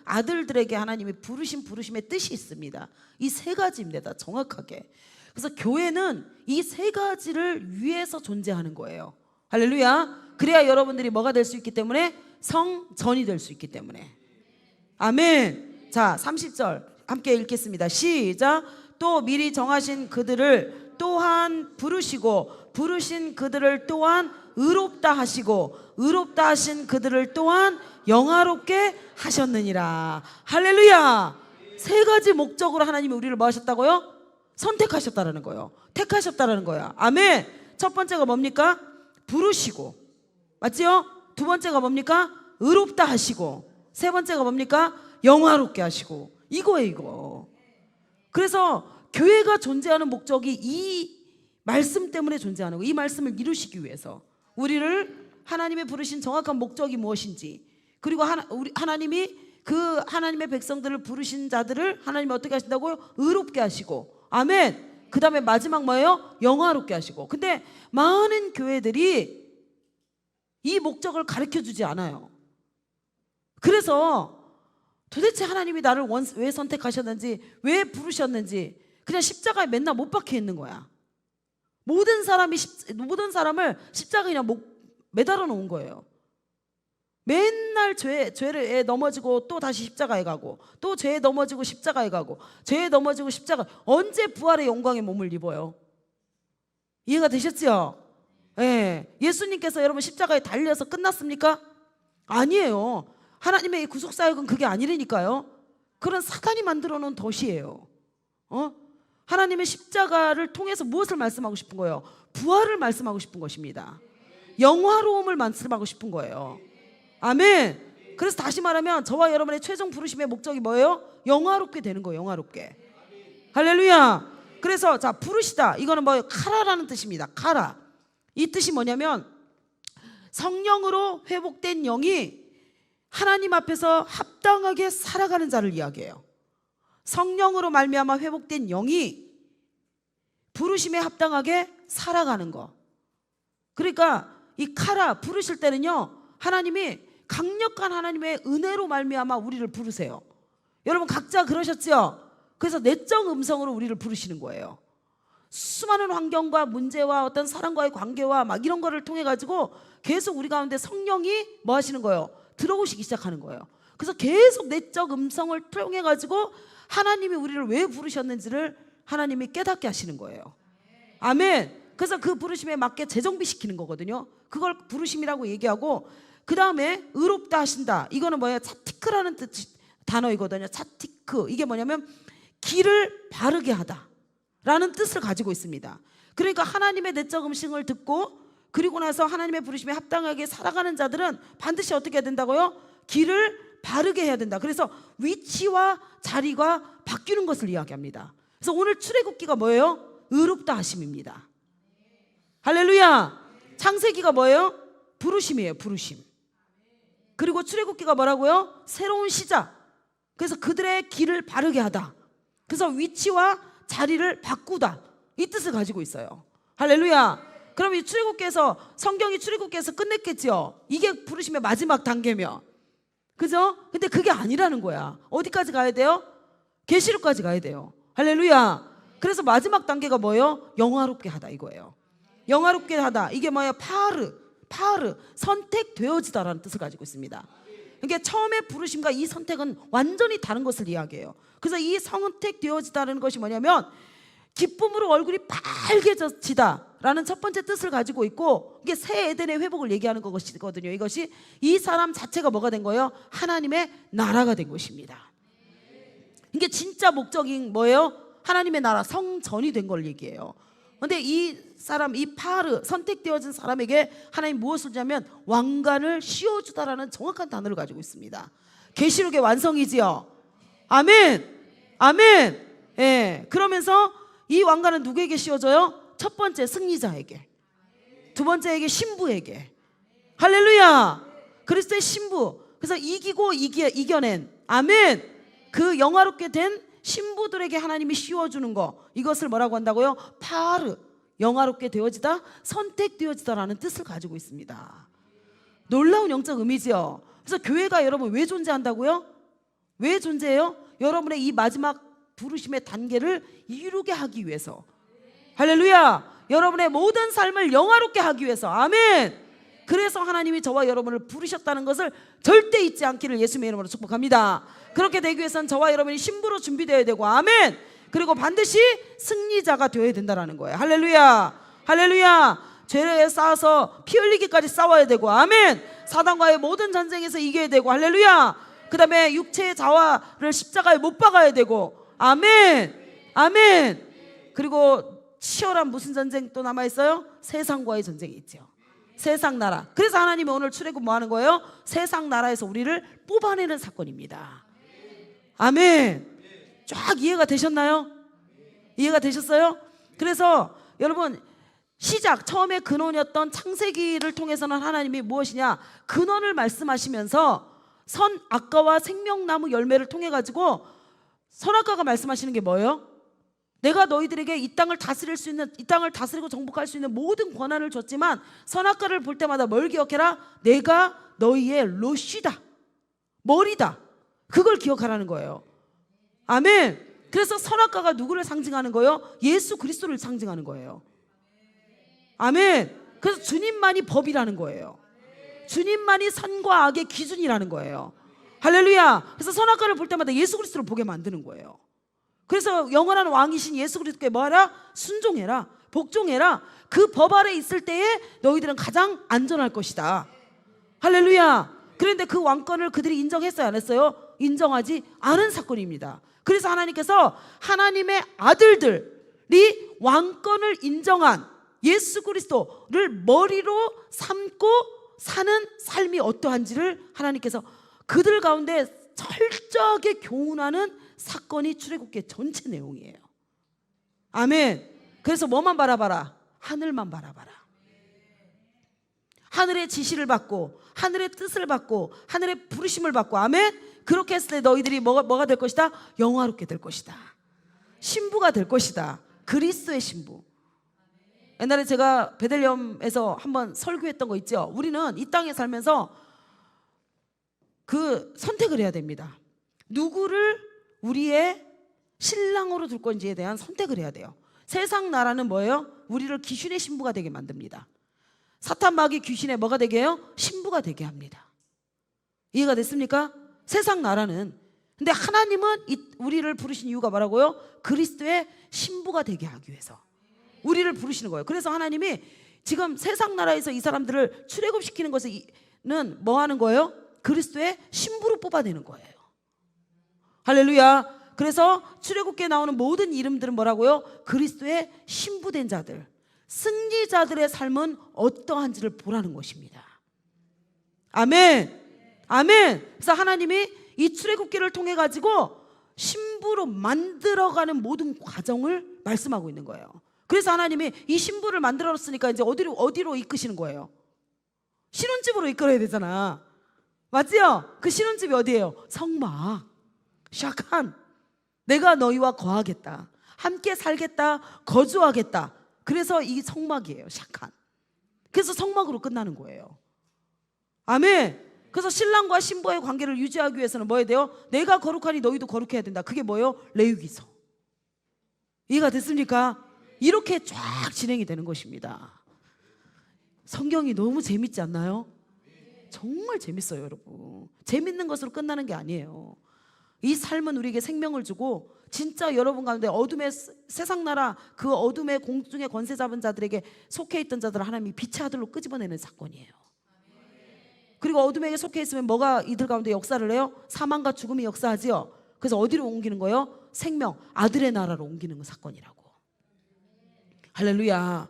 아들들에게 하나님이 부르심의 뜻이 있습니다. 이 세 가지입니다. 정확하게. 그래서 교회는 이 세 가지를 위해서 존재하는 거예요. 할렐루야. 그래야 여러분들이 뭐가 될 수 있기 때문에 성전이 될 수 있기 때문에. 아멘. 자 30절 함께 읽겠습니다. 시작. 또 미리 정하신 그들을 또한 부르시고 부르신 그들을 또한 의롭다 하시고 의롭다 하신 그들을 또한 영화롭게 하셨느니라. 할렐루야. 세 가지 목적으로 하나님이 우리를 뭐 하셨다고요? 선택하셨다라는 거예요. 택하셨다라는 거야. 아멘. 첫 번째가 뭡니까? 부르시고. 맞지요? 두 번째가 뭡니까? 의롭다 하시고. 세 번째가 뭡니까? 영화롭게 하시고. 이거예요 이거. 그래서 교회가 존재하는 목적이 이 말씀 때문에 존재하는 거예요. 이 말씀을 이루시기 위해서. 우리를 하나님의 부르신 정확한 목적이 무엇인지, 그리고 하나님이 그 하나님의 백성들을 부르신 자들을 하나님이 어떻게 하신다고요? 의롭게 하시고, 아멘. 그 다음에 마지막 뭐예요? 영화롭게 하시고. 근데 많은 교회들이 이 목적을 가르쳐주지 않아요. 그래서 도대체 하나님이 나를 왜 선택하셨는지, 왜 부르셨는지 그냥 십자가에 맨날 못 박혀 있는 거야. 모든 사람을 십자가에 그냥 매달아 놓은 거예요. 맨날 죄에 넘어지고 또 다시 십자가에 가고, 또 죄에 넘어지고 십자가에 가고, 죄에 넘어지고 십자가. 언제 부활의 영광의 몸을 입어요? 이해가 되셨죠? 예. 예수님께서 여러분 십자가에 달려서 끝났습니까? 아니에요. 하나님의 구속사역은 그게 아니라니까요. 그런 사단이 만들어 놓은 덫이에요. 하나님의 십자가를 통해서 무엇을 말씀하고 싶은 거예요? 부활을 말씀하고 싶은 것입니다. 영화로움을 말씀하고 싶은 거예요. 아멘. 그래서 다시 말하면 저와 여러분의 최종 부르심의 목적이 뭐예요? 영화롭게 되는 거예요. 영화롭게. 할렐루야. 그래서 자, 부르시다, 이거는 뭐예요? 카라라는 뜻입니다. 카라. 이 뜻이 뭐냐면 성령으로 회복된 영이 하나님 앞에서 합당하게 살아가는 자를 이야기해요. 성령으로 말미암아 회복된 영이 부르심에 합당하게 살아가는 거. 그러니까 이 카라, 부르실 때는요, 하나님이 강력한 하나님의 은혜로 말미암아 우리를 부르세요. 여러분 각자 그러셨죠? 그래서 내적 음성으로 우리를 부르시는 거예요. 수많은 환경과 문제와 어떤 사람과의 관계와 막 이런 거를 통해 가지고 계속 우리 가운데 성령이 뭐 하시는 거예요? 들어오시기 시작하는 거예요. 그래서 계속 내적 음성을 통해 가지고 하나님이 우리를 왜 부르셨는지를 하나님이 깨닫게 하시는 거예요. 아멘. 그래서 그 부르심에 맞게 재정비시키는 거거든요. 그걸 부르심이라고 얘기하고, 그 다음에 의롭다 하신다, 이거는 뭐예요? 차티크라는 단어이거든요. 차티크. 이게 뭐냐면 길을 바르게 하다 라는 뜻을 가지고 있습니다. 그러니까 하나님의 내적 음성을 듣고 그리고 나서 하나님의 부르심에 합당하게 살아가는 자들은 반드시 어떻게 해야 된다고요? 길을 바르게 해야 된다. 그래서 위치와 자리가 바뀌는 것을 이야기합니다. 그래서 오늘 출애굽기가 뭐예요? 의롭다 하심입니다. 할렐루야. 창세기가 뭐예요? 부르심이에요. 부르심. 그리고 출애굽기가 뭐라고요? 새로운 시작. 그래서 그들의 길을 바르게 하다. 그래서 위치와 자리를 바꾸다, 이 뜻을 가지고 있어요. 할렐루야. 그럼 이 출애굽기에서, 성경이 출애굽기에서 끝냈겠죠. 이게 부르심의 마지막 단계면, 그죠? 근데 그게 아니라는 거야. 어디까지 가야 돼요? 계시록까지 가야 돼요. 할렐루야. 그래서 마지막 단계가 뭐예요? 영화롭게 하다, 이거예요. 영화롭게 하다, 이게 뭐예요? 파르, 선택되어지다라는 뜻을 가지고 있습니다. 그러니까 처음에 부르심과 이 선택은 완전히 다른 것을 이야기해요. 그래서 이 선택되어지다는 것이 뭐냐면 기쁨으로 얼굴이 빨개지다라는 첫 번째 뜻을 가지고 있고, 이게 새 에덴의 회복을 얘기하는 것이거든요. 이것이 이 사람 자체가 뭐가 된 거예요? 하나님의 나라가 된 것입니다. 이게 진짜 목적인 뭐예요? 하나님의 나라, 성전이 된 걸 얘기해요. 그런데 이 사람, 이 파르, 선택되어진 사람에게 하나님 무엇을 주냐면 왕관을 씌워주다라는 정확한 단어를 가지고 있습니다. 계시록의 완성이지요. 아멘. 아멘. 예. 그러면서 이 왕관은 누구에게 씌워져요? 첫 번째 승리자에게, 두 번째에게 신부에게. 할렐루야. 그리스도의 신부. 그래서 이기고 이겨낸, 아멘, 그 영화롭게 된 신부들에게 하나님이 씌워주는 거, 이것을 뭐라고 한다고요? 파르, 영화롭게 되어지다, 선택되어지다라는 뜻을 가지고 있습니다. 놀라운 영적 의미지요. 그래서 교회가 여러분 왜 존재한다고요? 왜 존재해요? 여러분의 이 마지막 부르심의 단계를 이루게 하기 위해서. 할렐루야. 여러분의 모든 삶을 영화롭게 하기 위해서. 아멘. 그래서 하나님이 저와 여러분을 부르셨다는 것을 절대 잊지 않기를 예수님의 이름으로 축복합니다. 그렇게 되기 위해서는 저와 여러분이 신부로 준비되어야 되고, 아멘, 그리고 반드시 승리자가 되어야 된다는 거예요. 할렐루야. 할렐루야. 죄에 싸워서 피 흘리기까지 싸워야 되고, 아멘, 사단과의 모든 전쟁에서 이겨야 되고, 할렐루야. 그 다음에 육체의 자화를 십자가에 못 박아야 되고, 아멘, 아멘. 그리고 치열한 무슨 전쟁 또 남아있어요? 세상과의 전쟁이 있죠. 세상 나라. 그래서 하나님이 오늘 출애굽 뭐 하는 거예요? 세상 나라에서 우리를 뽑아내는 사건입니다. 아멘. 쫙 이해가 되셨나요? 이해가 되셨어요? 그래서 여러분 시작, 처음에 근원이었던 창세기를 통해서는 하나님이 무엇이냐, 근원을 말씀하시면서 선악과와 생명나무 열매를 통해 가지고 선악과가 말씀하시는 게 뭐예요? 내가 너희들에게 이 땅을 다스릴 수 있는, 이 땅을 다스리고 정복할 수 있는 모든 권한을 줬지만 선악과를 볼 때마다 뭘 기억해라? 내가 너희의 로쉬다, 머리다. 그걸 기억하라는 거예요. 아멘. 그래서 선악과가 누구를 상징하는 거예요? 예수 그리스도를 상징하는 거예요. 아멘. 그래서 주님만이 법이라는 거예요. 주님만이 선과 악의 기준이라는 거예요. 할렐루야. 그래서 선악과를 볼 때마다 예수 그리스도를 보게 만드는 거예요. 그래서 영원한 왕이신 예수 그리스도께 뭐하라? 순종해라, 복종해라. 그 법 아래 있을 때에 너희들은 가장 안전할 것이다. 할렐루야. 그런데 그 왕권을 그들이 인정했어요, 안 했어요? 인정하지 않은 사건입니다. 그래서 하나님께서 하나님의 아들들이 왕권을 인정한 예수 그리스도를 머리로 삼고 사는 삶이 어떠한지를 하나님께서 그들 가운데 철저하게 교훈하는 사건이 출애굽기 전체 내용이에요. 아멘. 그래서 뭐만 바라봐라? 하늘만 바라봐라. 하늘의 지시를 받고 하늘의 뜻을 받고 하늘의 부르심을 받고, 아멘. 그렇게 했을 때 너희들이 뭐가 될 것이다? 영화롭게 될 것이다. 신부가 될 것이다. 그리스도의 신부. 옛날에 제가 베들레헴에서 한번 설교했던 거 있죠. 우리는 이 땅에 살면서 그 선택을 해야 됩니다. 누구를 우리의 신랑으로 둘 건지에 대한 선택을 해야 돼요. 세상 나라는 뭐예요? 우리를 귀신의 신부가 되게 만듭니다. 사탄 마귀 귀신의 뭐가 되게 해요? 신부가 되게 합니다. 이해가 됐습니까? 세상 나라는. 근데 하나님은 우리를 부르신 이유가 뭐라고요? 그리스도의 신부가 되게 하기 위해서 우리를 부르시는 거예요. 그래서 하나님이 지금 세상 나라에서 이 사람들을 출애굽시키는 것은 뭐 하는 거예요? 그리스도의 신부로 뽑아내는 거예요. 할렐루야. 그래서 출애굽기에 나오는 모든 이름들은 뭐라고요? 그리스도의 신부된 자들, 승리자들의 삶은 어떠한지를 보라는 것입니다. 아멘. 아멘. 그래서 하나님이 이 출애굽기를 통해 가지고 신부로 만들어가는 모든 과정을 말씀하고 있는 거예요. 그래서 하나님이 이 신부를 만들었으니까 이제 어디로 이끄시는 거예요? 신혼집으로 이끌어야 되잖아. 맞지요? 그 신혼집이 어디예요? 성막, 샤칸. 내가 너희와 거하겠다, 함께 살겠다, 거주하겠다. 그래서 이 성막이에요, 샤칸. 그래서 성막으로 끝나는 거예요. 아멘. 그래서 신랑과 신부의 관계를 유지하기 위해서는 뭐 해야 돼요? 내가 거룩하니 너희도 거룩해야 된다. 그게 뭐예요? 레위기서. 이해가 됐습니까? 이렇게 쫙 진행이 되는 것입니다. 성경이 너무 재밌지 않나요? 정말 재밌어요, 여러분. 재밌는 것으로 끝나는 게 아니에요. 이 삶은 우리에게 생명을 주고 진짜 여러분 가운데 어둠의 세상 나라, 그 어둠의 공중의 권세 잡은 자들에게 속해 있던 자들을 하나님이 빛의 아들로 끄집어내는 사건이에요. 그리고 어둠에게 속해 있으면 뭐가 이들 가운데 역사를 해요? 사망과 죽음이 역사하지요. 그래서 어디로 옮기는 거예요? 생명, 아들의 나라로 옮기는 사건이라고. 할렐루야.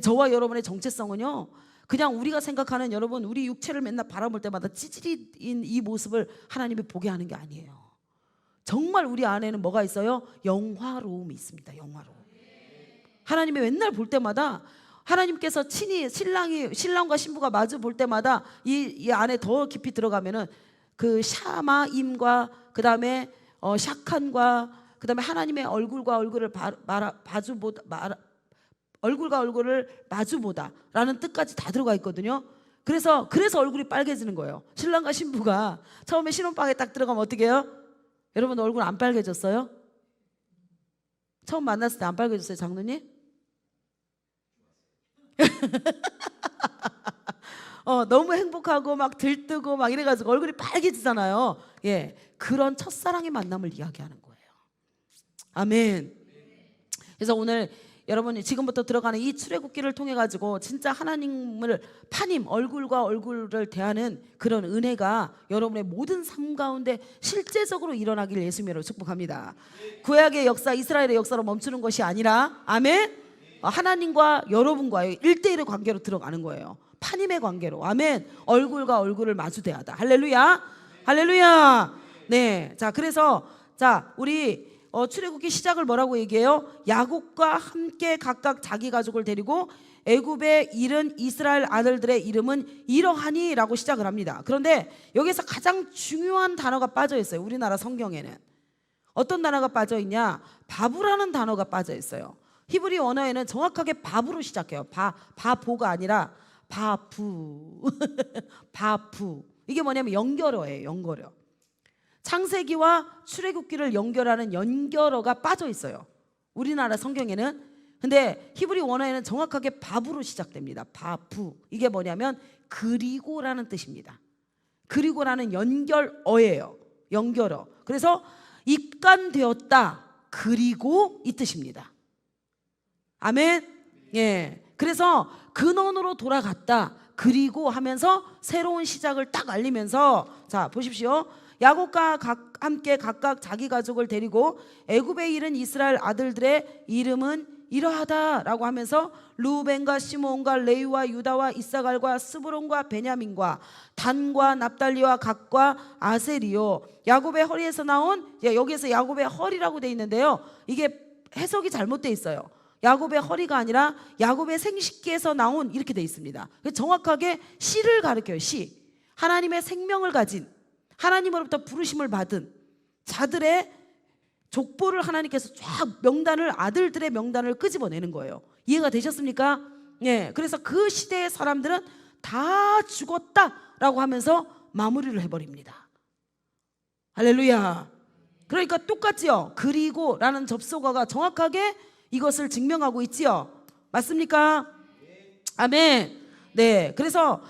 저와 여러분의 정체성은요, 그냥 우리가 생각하는, 여러분 우리 육체를 맨날 바라볼 때마다 찌질인 이 모습을 하나님이 보게 하는 게 아니에요. 정말 우리 안에는 뭐가 있어요? 영화로움이 있습니다. 영화로움. 하나님이 맨날 볼 때마다 하나님께서 친히 신랑과 신부가 마주 볼 때마다 이 안에 더 깊이 들어가면은 그 샤마임과 그 다음에 샤칸과 그 다음에 하나님의 얼굴과 얼굴을 얼굴과 얼굴을 마주보다라는 뜻까지 다 들어가 있거든요. 그래서 얼굴이 빨개지는 거예요. 신랑과 신부가 처음에 신혼방에 딱 들어가면 어떻게 해요? 여러분 얼굴 안 빨개졌어요? 처음 만났을 때 안 빨개졌어요, 장로님? 너무 행복하고 막 들뜨고 막 이래가지고 얼굴이 빨개지잖아요. 예, 그런 첫사랑의 만남을 이야기하는 거예요. 아멘. 그래서 오늘 여러분이 지금부터 들어가는 이 출애굽기를 통해 가지고 진짜 하나님을 파님 얼굴과 얼굴을 대하는 그런 은혜가 여러분의 모든 삶 가운데 실제적으로 일어나길 예수님으로 축복합니다. 구약의 역사, 이스라엘의 역사로 멈추는 것이 아니라, 아멘, 하나님과 여러분과의 1대1의 관계로 들어가는 거예요. 파님의 관계로. 아멘. 얼굴과 얼굴을 마주대하다. 할렐루야. 할렐루야. 네. 자, 그래서 우리 출애굽기 시작을 뭐라고 얘기해요? 야곱과 함께 각각 자기 가족을 데리고 애굽에 이른 이스라엘 아들들의 이름은 이러하니 라고 시작을 합니다. 그런데 여기서 가장 중요한 단어가 빠져 있어요. 우리나라 성경에는 어떤 단어가 빠져 있냐? 바부라는 단어가 빠져 있어요. 히브리 언어에는 정확하게 바부로 시작해요. 바보가 아니라 바부. 바부. 이게 뭐냐면 연결어예요. 연결어. 창세기와 출애굽기를 연결하는 연결어가 빠져 있어요. 우리나라 성경에는. 근데 히브리 원어에는 정확하게 바부로 시작됩니다. 바부. 이게 뭐냐면 그리고라는 뜻입니다. 그리고라는 연결어예요. 연결어. 그래서 입간되었다. 그리고 이 뜻입니다. 아멘. 예. 그래서 근원으로 돌아갔다. 그리고 하면서 새로운 시작을 딱 알리면서, 자 보십시오. 야곱과 함께 각각 자기 가족을 데리고 애굽에 이른 이스라엘 아들들의 이름은 이러하다라고 하면서 루벤과 시몬과 레위와 유다와 이사갈과 스브론과 베냐민과 단과 납달리와 갓과 아셀이요. 야곱의 허리에서 나온, 여기에서 야곱의 허리라고 돼 있는데요, 이게 해석이 잘못돼 있어요. 야곱의 허리가 아니라 야곱의 생식기에서 나온 이렇게 돼 있습니다. 정확하게 씨를 가리켜요. 씨. 하나님의 생명을 가진, 하나님으로부터 부르심을 받은 자들의 족보를 하나님께서 쫙 명단을, 아들들의 명단을 끄집어내는 거예요. 이해가 되셨습니까? 예. 그래서 그 시대의 사람들은 다 죽었다라고 하면서 마무리를 해버립니다. 할렐루야. 그러니까 똑같지요. 그리고 라는 접속어가 정확하게 이것을 증명하고 있지요. 맞습니까? 아멘. 네. 그래서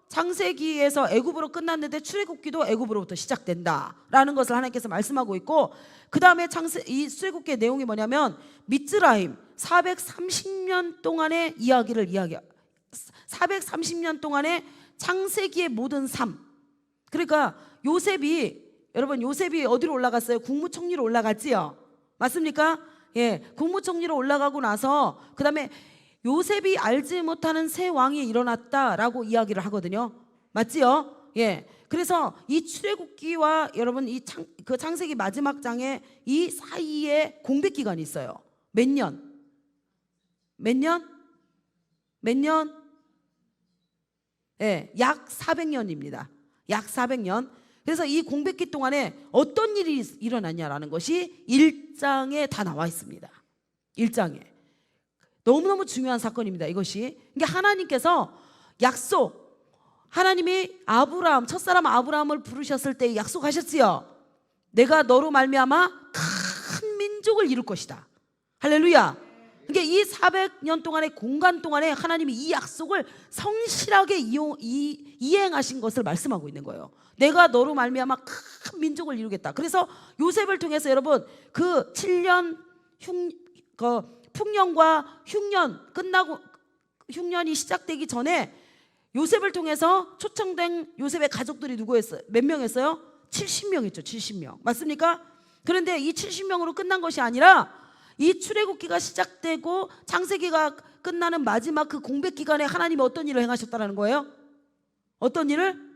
창세기에서 애굽으로 끝났는데 출애굽기도 애굽으로부터 시작된다라는 것을 하나님께서 말씀하고 있고, 그 다음에 이 출애굽기의 내용이 뭐냐면 미ツ라임 430년 동안의 이야기를 430년 동안의 창세기의 모든 삶. 그러니까 여러분 요셉이 어디로 올라갔어요? 국무총리로 올라갔지요. 맞습니까? 예, 국무총리로 올라가고 나서 그 다음에 요셉이 알지 못하는 새 왕이 일어났다라고 이야기를 하거든요. 맞지요? 예. 그래서 이 출애굽기와 여러분 그 창세기 마지막 장에 이 사이에 공백 기간이 있어요. 몇 년? 몇 년? 몇 년? 예, 약 400년입니다. 약 400년. 그래서 이 공백기 동안에 어떤 일이 일어났냐라는 것이 1장에 다 나와 있습니다. 1장에. 너무너무 중요한 사건입니다. 이것이. 그러니까 하나님께서 하나님이 첫사람 아브라함을 부르셨을 때 약속하셨지요. 내가 너로 말미암아 큰 민족을 이룰 것이다. 할렐루야. 그러니까 이 400년 동안의 공간 동안에 하나님이 이 약속을 성실하게 이행하신 것을 말씀하고 있는 거예요. 내가 너로 말미암아 큰 민족을 이루겠다. 그래서 요셉을 통해서 여러분 그 7년 풍년과 흉년 끝나고, 흉년이 시작되기 전에 요셉을 통해서 초청된 요셉의 가족들이 누구였어요? 몇 명이었어요? 70명이었죠. 70명. 맞습니까? 그런데 이 70명으로 끝난 것이 아니라 이 출애굽기가 시작되고 창세기가 끝나는 마지막 그 공백 기간에 하나님이 어떤 일을 행하셨다는 거예요? 어떤 일을?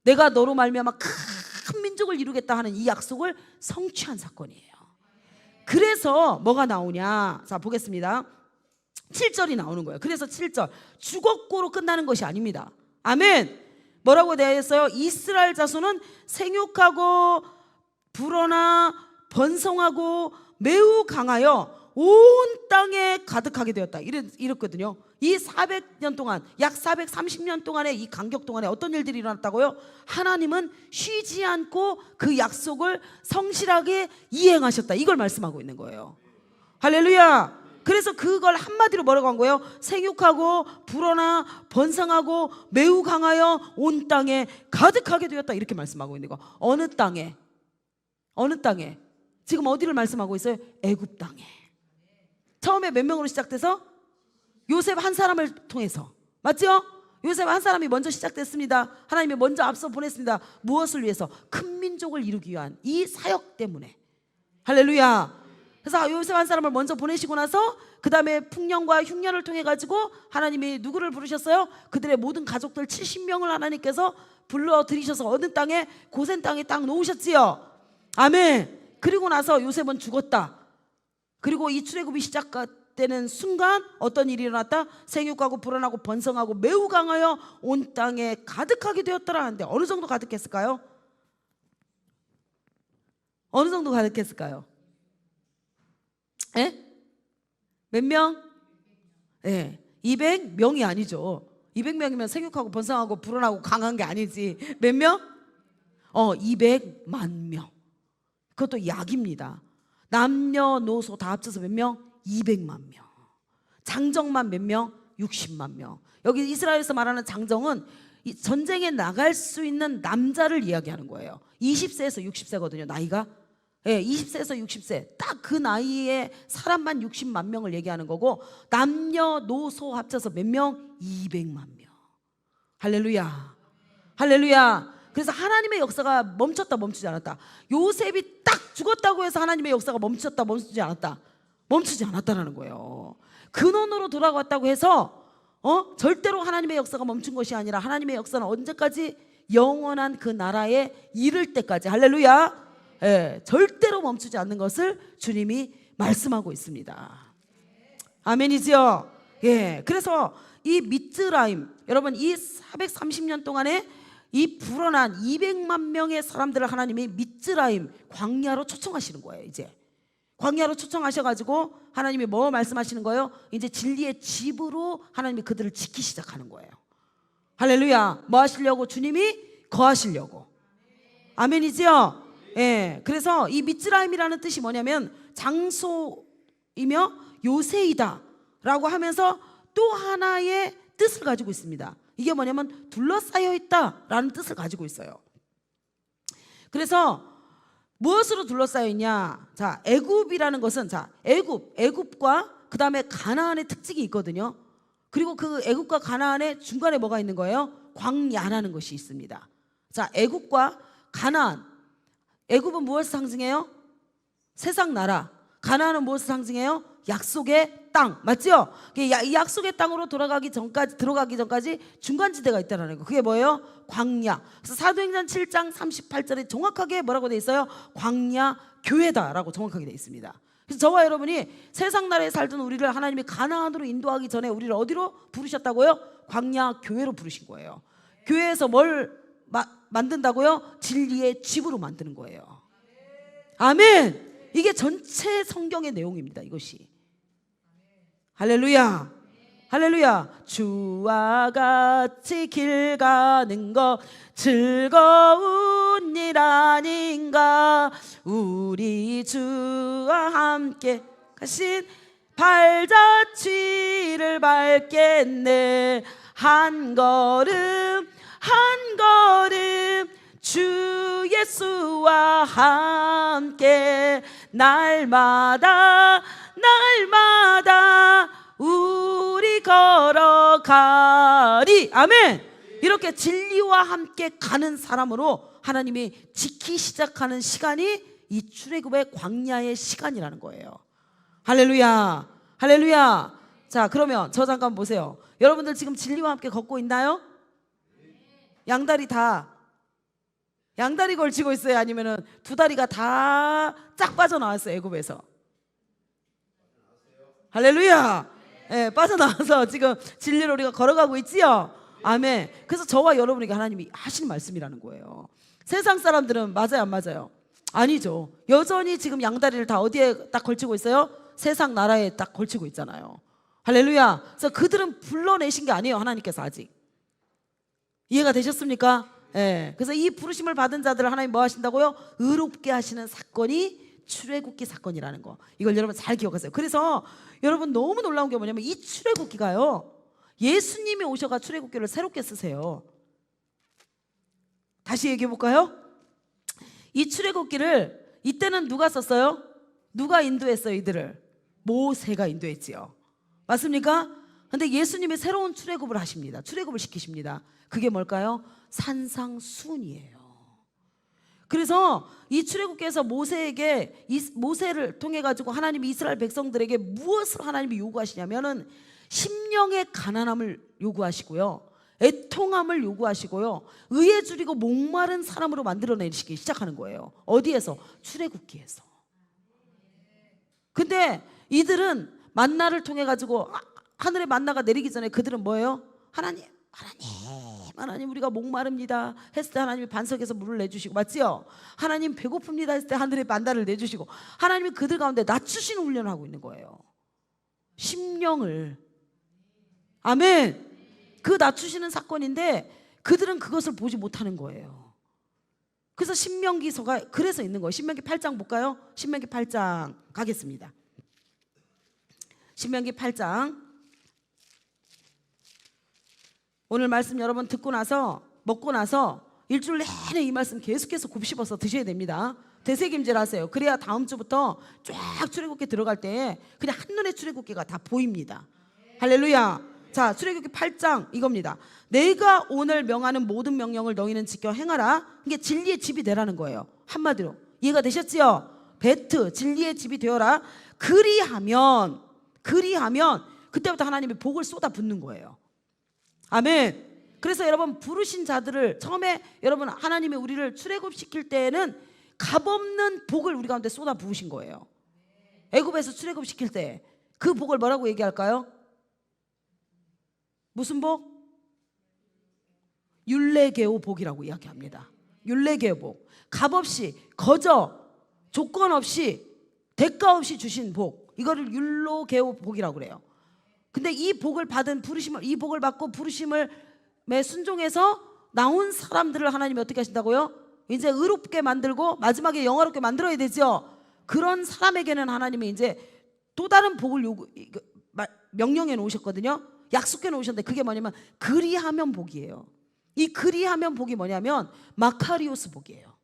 내가 너로 말미암아 큰 민족을 이루겠다 하는 이 약속을 성취한 사건이에요. 그래서 뭐가 나오냐? 자 보겠습니다. 7절이 나오는 거예요. 그래서 7절 죽었고로 끝나는 것이 아닙니다. 아멘. 뭐라고 되어 있어요? 이스라엘 자손은 생육하고 불어나 번성하고 매우 강하여 온 땅에 가득하게 되었다. 이랬거든요. 이 400년 동안, 약 430년 동안의 이 간격 동안에 어떤 일들이 일어났다고요? 하나님은 쉬지 않고 그 약속을 성실하게 이행하셨다. 이걸 말씀하고 있는 거예요. 할렐루야. 그래서 그걸 한마디로 뭐라고 한 거예요? 생육하고 불어나 번성하고 매우 강하여 온 땅에 가득하게 되었다. 이렇게 말씀하고 있는 거. 어느 땅에? 어느 땅에? 지금 어디를 말씀하고 있어요? 애굽 땅에. 처음에 몇 명으로 시작돼서? 요셉 한 사람을 통해서. 맞죠? 요셉 한 사람이 먼저 시작됐습니다. 하나님이 먼저 앞서 보냈습니다. 무엇을 위해서? 큰 민족을 이루기 위한 이 사역 때문에. 할렐루야. 그래서 요셉 한 사람을 먼저 보내시고 나서 그 다음에 풍년과 흉년을 통해 가지고 하나님이 누구를 부르셨어요? 그들의 모든 가족들 70명을 하나님께서 불러들이셔서 어느 땅에? 고센 땅에 딱 놓으셨지요. 아멘. 그리고 나서 요셉은 죽었다. 그리고 이 출애굽이 되는 순간 어떤 일이 일어났다? 생육하고 불어나고 번성하고 매우 강하여 온 땅에 가득하게 되었더라 하는데 어느 정도 가득했을까요? 어느 정도 가득했을까요? 예? 몇 명? 예, 200명이 아니죠. 200명이면 생육하고 번성하고 불어나고 강한 게 아니지. 몇 명? 200만 명. 그것도 약입니다. 남녀노소 다 합쳐서 몇 명? 200만 명. 장정만 몇 명? 60만 명. 여기 이스라엘에서 말하는 장정은 전쟁에 나갈 수 있는 남자를 이야기하는 거예요. 20세에서 60세거든요, 나이가. 예, 20세에서 60세 딱 그 나이에 사람만 60만 명을 얘기하는 거고, 남녀노소 합쳐서 몇 명? 200만 명. 할렐루야, 할렐루야. 그래서 하나님의 역사가 멈췄다 멈추지 않았다. 요셉이 딱 죽었다고 해서 하나님의 역사가 멈췄다 멈추지 않았다. 멈추지 않았다라는 거예요. 근원으로 돌아갔다고 해서 절대로 하나님의 역사가 멈춘 것이 아니라 하나님의 역사는 언제까지? 영원한 그 나라에 이를 때까지. 할렐루야. 예, 절대로 멈추지 않는 것을 주님이 말씀하고 있습니다. 아멘이지요. 예, 그래서 이 미츠라임, 여러분 이 430년 동안에 이 불어난 200만 명의 사람들을 하나님이 미츠라임 광야로 초청하시는 거예요. 이제 광야로 초청하셔가지고 하나님이 뭐 말씀하시는 거예요? 이제 진리의 집으로 하나님이 그들을 지키기 시작하는 거예요. 할렐루야. 뭐 하시려고? 주님이 거하시려고. 아멘이지요. 예, 그래서 이 미츠라임이라는 뜻이 뭐냐면 장소이며 요새이다 라고 하면서 또 하나의 뜻을 가지고 있습니다. 이게 뭐냐면 둘러싸여 있다 라는 뜻을 가지고 있어요. 그래서 무엇으로 둘러싸여 있냐? 자, 애굽이라는 것은, 자, 애굽과 그 다음에 가나안의 특징이 있거든요. 그리고 그 애굽과 가나안의 중간에 뭐가 있는 거예요? 광야라는 것이 있습니다. 자, 애굽과 가나안. 애굽은 무엇을 상징해요? 세상 나라. 가나안은 무엇을 상징해요? 약속의 땅. 맞죠? 이 약속의 땅으로 들어가기 전까지 중간지대가 있다는 거. 그게 뭐예요? 광야. 그래서 사도행전 7장 38절에 정확하게 뭐라고 돼 있어요? 광야 교회다라고 정확하게 돼 있습니다. 그래서 저와 여러분이 세상 나라에 살던 우리를 하나님이 가나안으로 인도하기 전에 우리를 어디로 부르셨다고요? 광야 교회로 부르신 거예요. 교회에서 뭘 만든다고요? 진리의 집으로 만드는 거예요. 아멘. 이게 전체 성경의 내용입니다. 이것이. 할렐루야, 할렐루야. 주와 같이 길 가는 것 즐거운 일 아닌가. 우리 주와 함께 가신 발자취를 밟겠네. 한 걸음 한 걸음 주 예수와 함께 날마다 우리 걸어가리. 아멘. 이렇게 진리와 함께 가는 사람으로 하나님이 지키기 시작하는 시간이 이 출애굽의 광야의 시간이라는 거예요. 할렐루야, 할렐루야. 자, 그러면 저 잠깐 보세요. 여러분들 지금 진리와 함께 걷고 있나요? 양다리 걸치고 있어요? 아니면은 두 다리가 다 쫙 빠져나왔어요? 애굽에서. 할렐루야. 예, 빠져나와서 지금 진리로 우리가 걸어가고 있지요? 아멘. 그래서 저와 여러분에게 하나님이 하시는 말씀이라는 거예요. 세상 사람들은 맞아요, 안 맞아요? 아니죠. 여전히 지금 양다리를 다 어디에 딱 걸치고 있어요? 세상 나라에 딱 걸치고 있잖아요. 할렐루야. 그래서 그들은 불러내신 게 아니에요, 하나님께서. 아직 이해가 되셨습니까? 예. 그래서 이 부르심을 받은 자들을 하나님 뭐 하신다고요? 의롭게 하시는 사건이 출애굽기 사건이라는 거. 이걸 여러분 잘 기억하세요. 그래서 여러분 너무 놀라운 게 뭐냐면 이 출애굽기가요, 예수님이 오셔가 출애굽기를 새롭게 쓰세요. 다시 얘기해 볼까요? 이 출애굽기를 이때는 누가 썼어요? 누가 인도했어요? 이들을 모세가 인도했지요. 맞습니까? 근데 예수님이 새로운 출애굽을 하십니다. 출애굽을 시키십니다. 그게 뭘까요? 산상수훈이에요. 그래서 이 출애굽기에서 모세에게, 모세를 통해 가지고 하나님이 이스라엘 백성들에게 무엇을 하나님이 요구하시냐면은 심령의 가난함을 요구하시고요, 애통함을 요구하시고요, 의에 줄이고 목마른 사람으로 만들어내시기 시작하는 거예요. 어디에서? 출애굽기에서. 근데 이들은 만나를 통해 가지고 하늘의 만나가 내리기 전에 그들은 뭐예요? 하나님 우리가 목마릅니다 했을 때 하나님이 반석에서 물을 내주시고, 맞지요? 하나님 배고픕니다 했을 때 하늘의 만나를 내주시고, 하나님이 그들 가운데 낮추시는 훈련을 하고 있는 거예요. 심령을. 아멘. 그 낮추시는 사건인데 그들은 그것을 보지 못하는 거예요. 그래서 신명기서가 그래서 있는 거예요. 신명기 8장 볼까요? 신명기 8장 가겠습니다. 신명기 8장. 오늘 말씀 여러분 듣고 나서 먹고 나서 일주일 내내 이 말씀 계속해서 곱씹어서 드셔야 됩니다. 되새김질 하세요. 그래야 다음 주부터 쫙 출애굽기 들어갈 때 그냥 한눈에 출애굽기가 다 보입니다. 할렐루야. 자, 출애굽기 8장 이겁니다. 내가 오늘 명하는 모든 명령을 너희는 지켜 행하라. 이게 진리의 집이 되라는 거예요. 한마디로 이해가 되셨지요? 베트 진리의 집이 되어라. 그리하면 그때부터 하나님이 복을 쏟아붓는 거예요. 아멘. 그래서 여러분 부르신 자들을 처음에 여러분 하나님이 우리를 출애굽시킬 때에는 값없는 복을 우리 가운데 쏟아 부으신 거예요. 애굽에서 출애굽시킬 때 그 복을 뭐라고 얘기할까요? 무슨 복? 율례계호 복이라고 이야기합니다. 율례계호 복. 값없이 거저 조건 없이 대가 없이 주신 복, 이거를 율로계호 복이라고 그래요. 근데 이 복을 받은 부르심을, 이 복을 받고 부르심을 순종해서 나온 사람들을 하나님이 어떻게 하신다고요? 이제 의롭게 만들고 마지막에 영화롭게 만들어야 되죠. 그런 사람에게는 하나님이 이제 또 다른 복을 명령해 놓으셨거든요. 약속해 놓으셨는데 그게 뭐냐면 그리하면 복이에요. 이 그리하면 복이 뭐냐면 마카리오스 복이에요.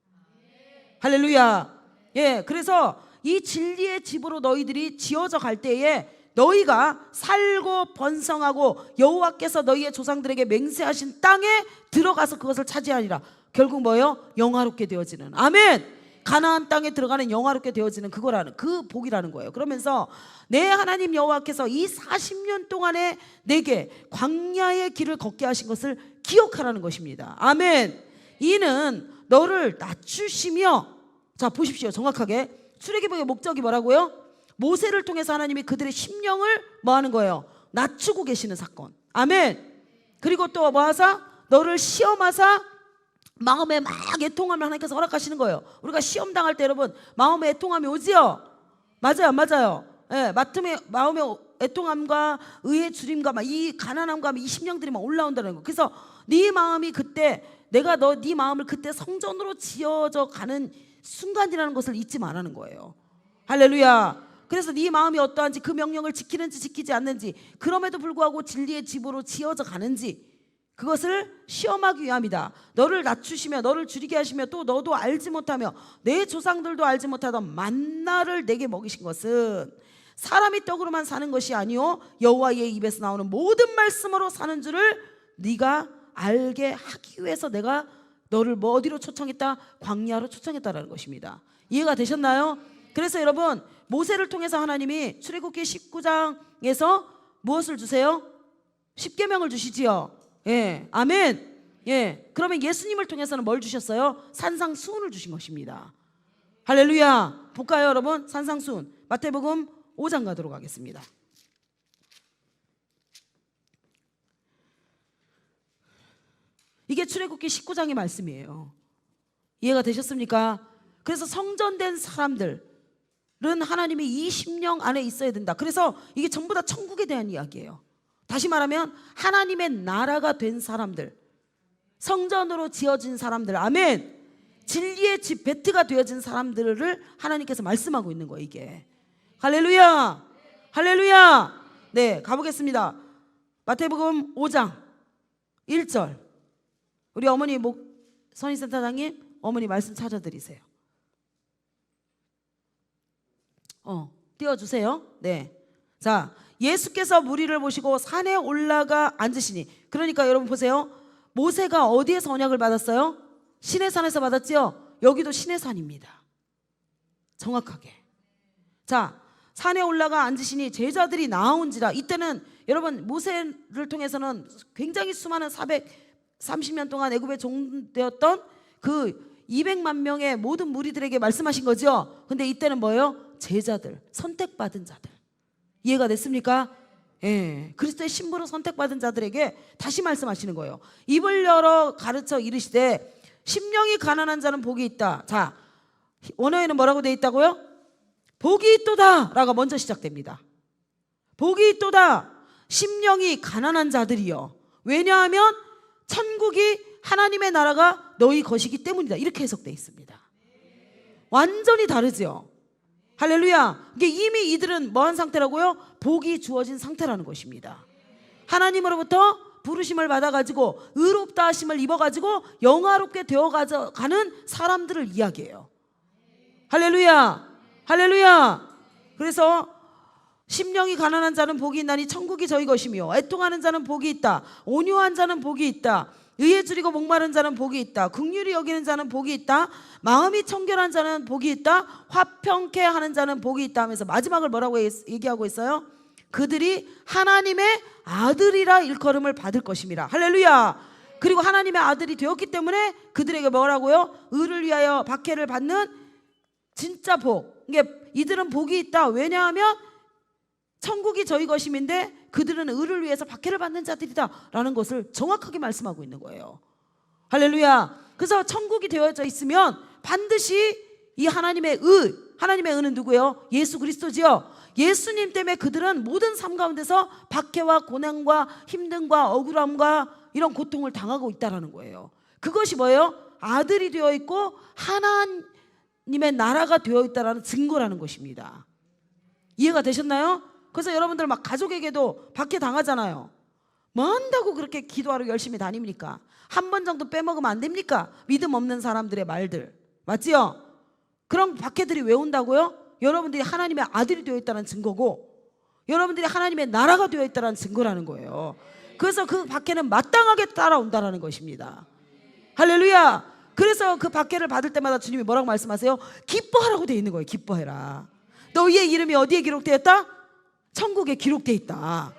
할렐루야. 예, 그래서 이 진리의 집으로 너희들이 지어져 갈 때에 너희가 살고 번성하고 여호와께서 너희의 조상들에게 맹세하신 땅에 들어가서 그것을 차지하리라. 결국 뭐예요? 영화롭게 되어지는. 아멘. 가나안 땅에 들어가는 영화롭게 되어지는 그거라는, 그 복이라는 거예요. 그러면서 내 하나님 여호와께서 이 40년 동안에 내게 광야의 길을 걷게 하신 것을 기억하라는 것입니다. 아멘. 이는 너를 낮추시며, 자 보십시오. 정확하게 출애굽의 목적이 뭐라고요? 모세를 통해서 하나님이 그들의 심령을 뭐 하는 거예요? 낮추고 계시는 사건. 아멘. 그리고 또 뭐 하사? 너를 시험하사 마음에 막 애통함을 하나님께서 허락하시는 거예요. 우리가 시험 당할 때 여러분 마음에 애통함이 오지요? 맞아요. 예, 마음의 애통함과 의의 주림과 막 이 가난함과 이 심령들이 막 올라온다는 거. 그래서 네 마음이 그때 내가 네 마음을 그때 성전으로 지어져 가는 순간이라는 것을 잊지 말라는 거예요. 할렐루야. 그래서 네 마음이 어떠한지, 그 명령을 지키는지 지키지 않는지, 그럼에도 불구하고 진리의 집으로 지어져 가는지 그것을 시험하기 위함이다. 너를 낮추시며 너를 줄이게 하시며 또 너도 알지 못하며 내 조상들도 알지 못하던 만나를 내게 먹이신 것은 사람이 떡으로만 사는 것이 아니요 여호와의 입에서 나오는 모든 말씀으로 사는 줄을 네가 알게 하기 위해서 내가 너를 뭐 어디로 초청했다? 광야로 초청했다라는 것입니다. 이해가 되셨나요? 그래서 여러분 모세를 통해서 하나님이 출애굽기 19장에서 무엇을 주세요? 십계명을 주시지요. 예, 아멘. 예, 그러면 예수님을 통해서는 뭘 주셨어요? 산상수훈을 주신 것입니다. 할렐루야. 볼까요 여러분? 산상수훈 마태복음 5장 가도록 하겠습니다. 이게 출애굽기 19장의 말씀이에요. 이해가 되셨습니까? 그래서 성전된 사람들은 하나님이 이 심령 안에 있어야 된다. 그래서 이게 전부 다 천국에 대한 이야기예요. 다시 말하면 하나님의 나라가 된 사람들, 성전으로 지어진 사람들, 아멘. 진리의 집 베트가 되어진 사람들을 하나님께서 말씀하고 있는 거예요. 이게 할렐루야. 할렐루야. 네, 가보겠습니다. 마태복음 5장 1절. 우리 어머니 선인센터장님, 어머니 말씀 찾아드리세요. 띄워주세요. 네. 자, 예수께서 무리를 모시고 산에 올라가 앉으시니, 그러니까 여러분 보세요. 모세가 어디에서 언약을 받았어요? 시내산에서 받았지요? 여기도 시내산입니다. 정확하게. 자, 산에 올라가 앉으시니 제자들이 나온지라. 이때는 여러분 모세를 통해서는 굉장히 수많은 430년 동안 애굽에 종되었던 그 200만 명의 모든 무리들에게 말씀하신 거죠. 근데 이때는 뭐예요? 제자들, 선택받은 자들. 이해가 됐습니까? 예, 그리스도의 신부로 선택받은 자들에게 다시 말씀하시는 거예요. 입을 열어 가르쳐 이르시되 심령이 가난한 자는 복이 있다. 자, 원어에는 뭐라고 되어 있다고요? 복이 있도다 라가 먼저 시작됩니다. 복이 있도다. 심령이 가난한 자들이요. 왜냐하면 천국이 하나님의 나라가 너희 것이기 때문이다. 이렇게 해석되어 있습니다. 완전히 다르죠. 할렐루야. 이게 이미 이들은 뭐한 상태라고요? 복이 주어진 상태라는 것입니다. 하나님으로부터 부르심을 받아가지고 의롭다 하심을 입어가지고 영화롭게 되어가는 사람들을 이야기해요. 할렐루야. 할렐루야. 그래서 심령이 가난한 자는 복이 있나니 천국이 저희 것이며 애통하는 자는 복이 있다. 온유한 자는 복이 있다. 의에 줄이고 목마른 자는 복이 있다. 긍휼히 여기는 자는 복이 있다. 마음이 청결한 자는 복이 있다. 화평케 하는 자는 복이 있다 하면서 마지막을 뭐라고 얘기하고 있어요? 그들이 하나님의 아들이라 일컬음을 받을 것입니다. 할렐루야. 그리고 하나님의 아들이 되었기 때문에 그들에게 뭐라고요? 의를 위하여 박해를 받는 진짜 복. 이게 이들은 복이 있다. 왜냐하면 천국이 저희 것임인데 그들은 의를 위해서 박해를 받는 자들이다 라는 것을 정확하게 말씀하고 있는 거예요. 할렐루야. 그래서 천국이 되어져 있으면 반드시 이 하나님의 하나님의 의는 누구예요? 예수 그리스도지요. 예수님 때문에 그들은 모든 삶 가운데서 박해와 고난과 힘듦과 억울함과 이런 고통을 당하고 있다는 거예요. 그것이 뭐예요? 아들이 되어 있고 하나님의 나라가 되어 있다는 증거라는 것입니다. 이해가 되셨나요? 그래서 여러분들 막 가족에게도 박해 당하잖아요. 뭐 한다고 그렇게 기도하러 열심히 다닙니까? 한 번 정도 빼먹으면 안 됩니까? 믿음 없는 사람들의 말들 맞지요? 그런 박해들이 왜 온다고요? 여러분들이 하나님의 아들이 되어 있다는 증거고 여러분들이 하나님의 나라가 되어 있다는 증거라는 거예요. 그래서 그 박해는 마땅하게 따라온다는 것입니다. 할렐루야. 그래서 그 박해를 받을 때마다 주님이 뭐라고 말씀하세요? 기뻐하라고 되어 있는 거예요. 기뻐해라. 너희의 이름이 어디에 기록되었다? 천국에 기록되어 있다.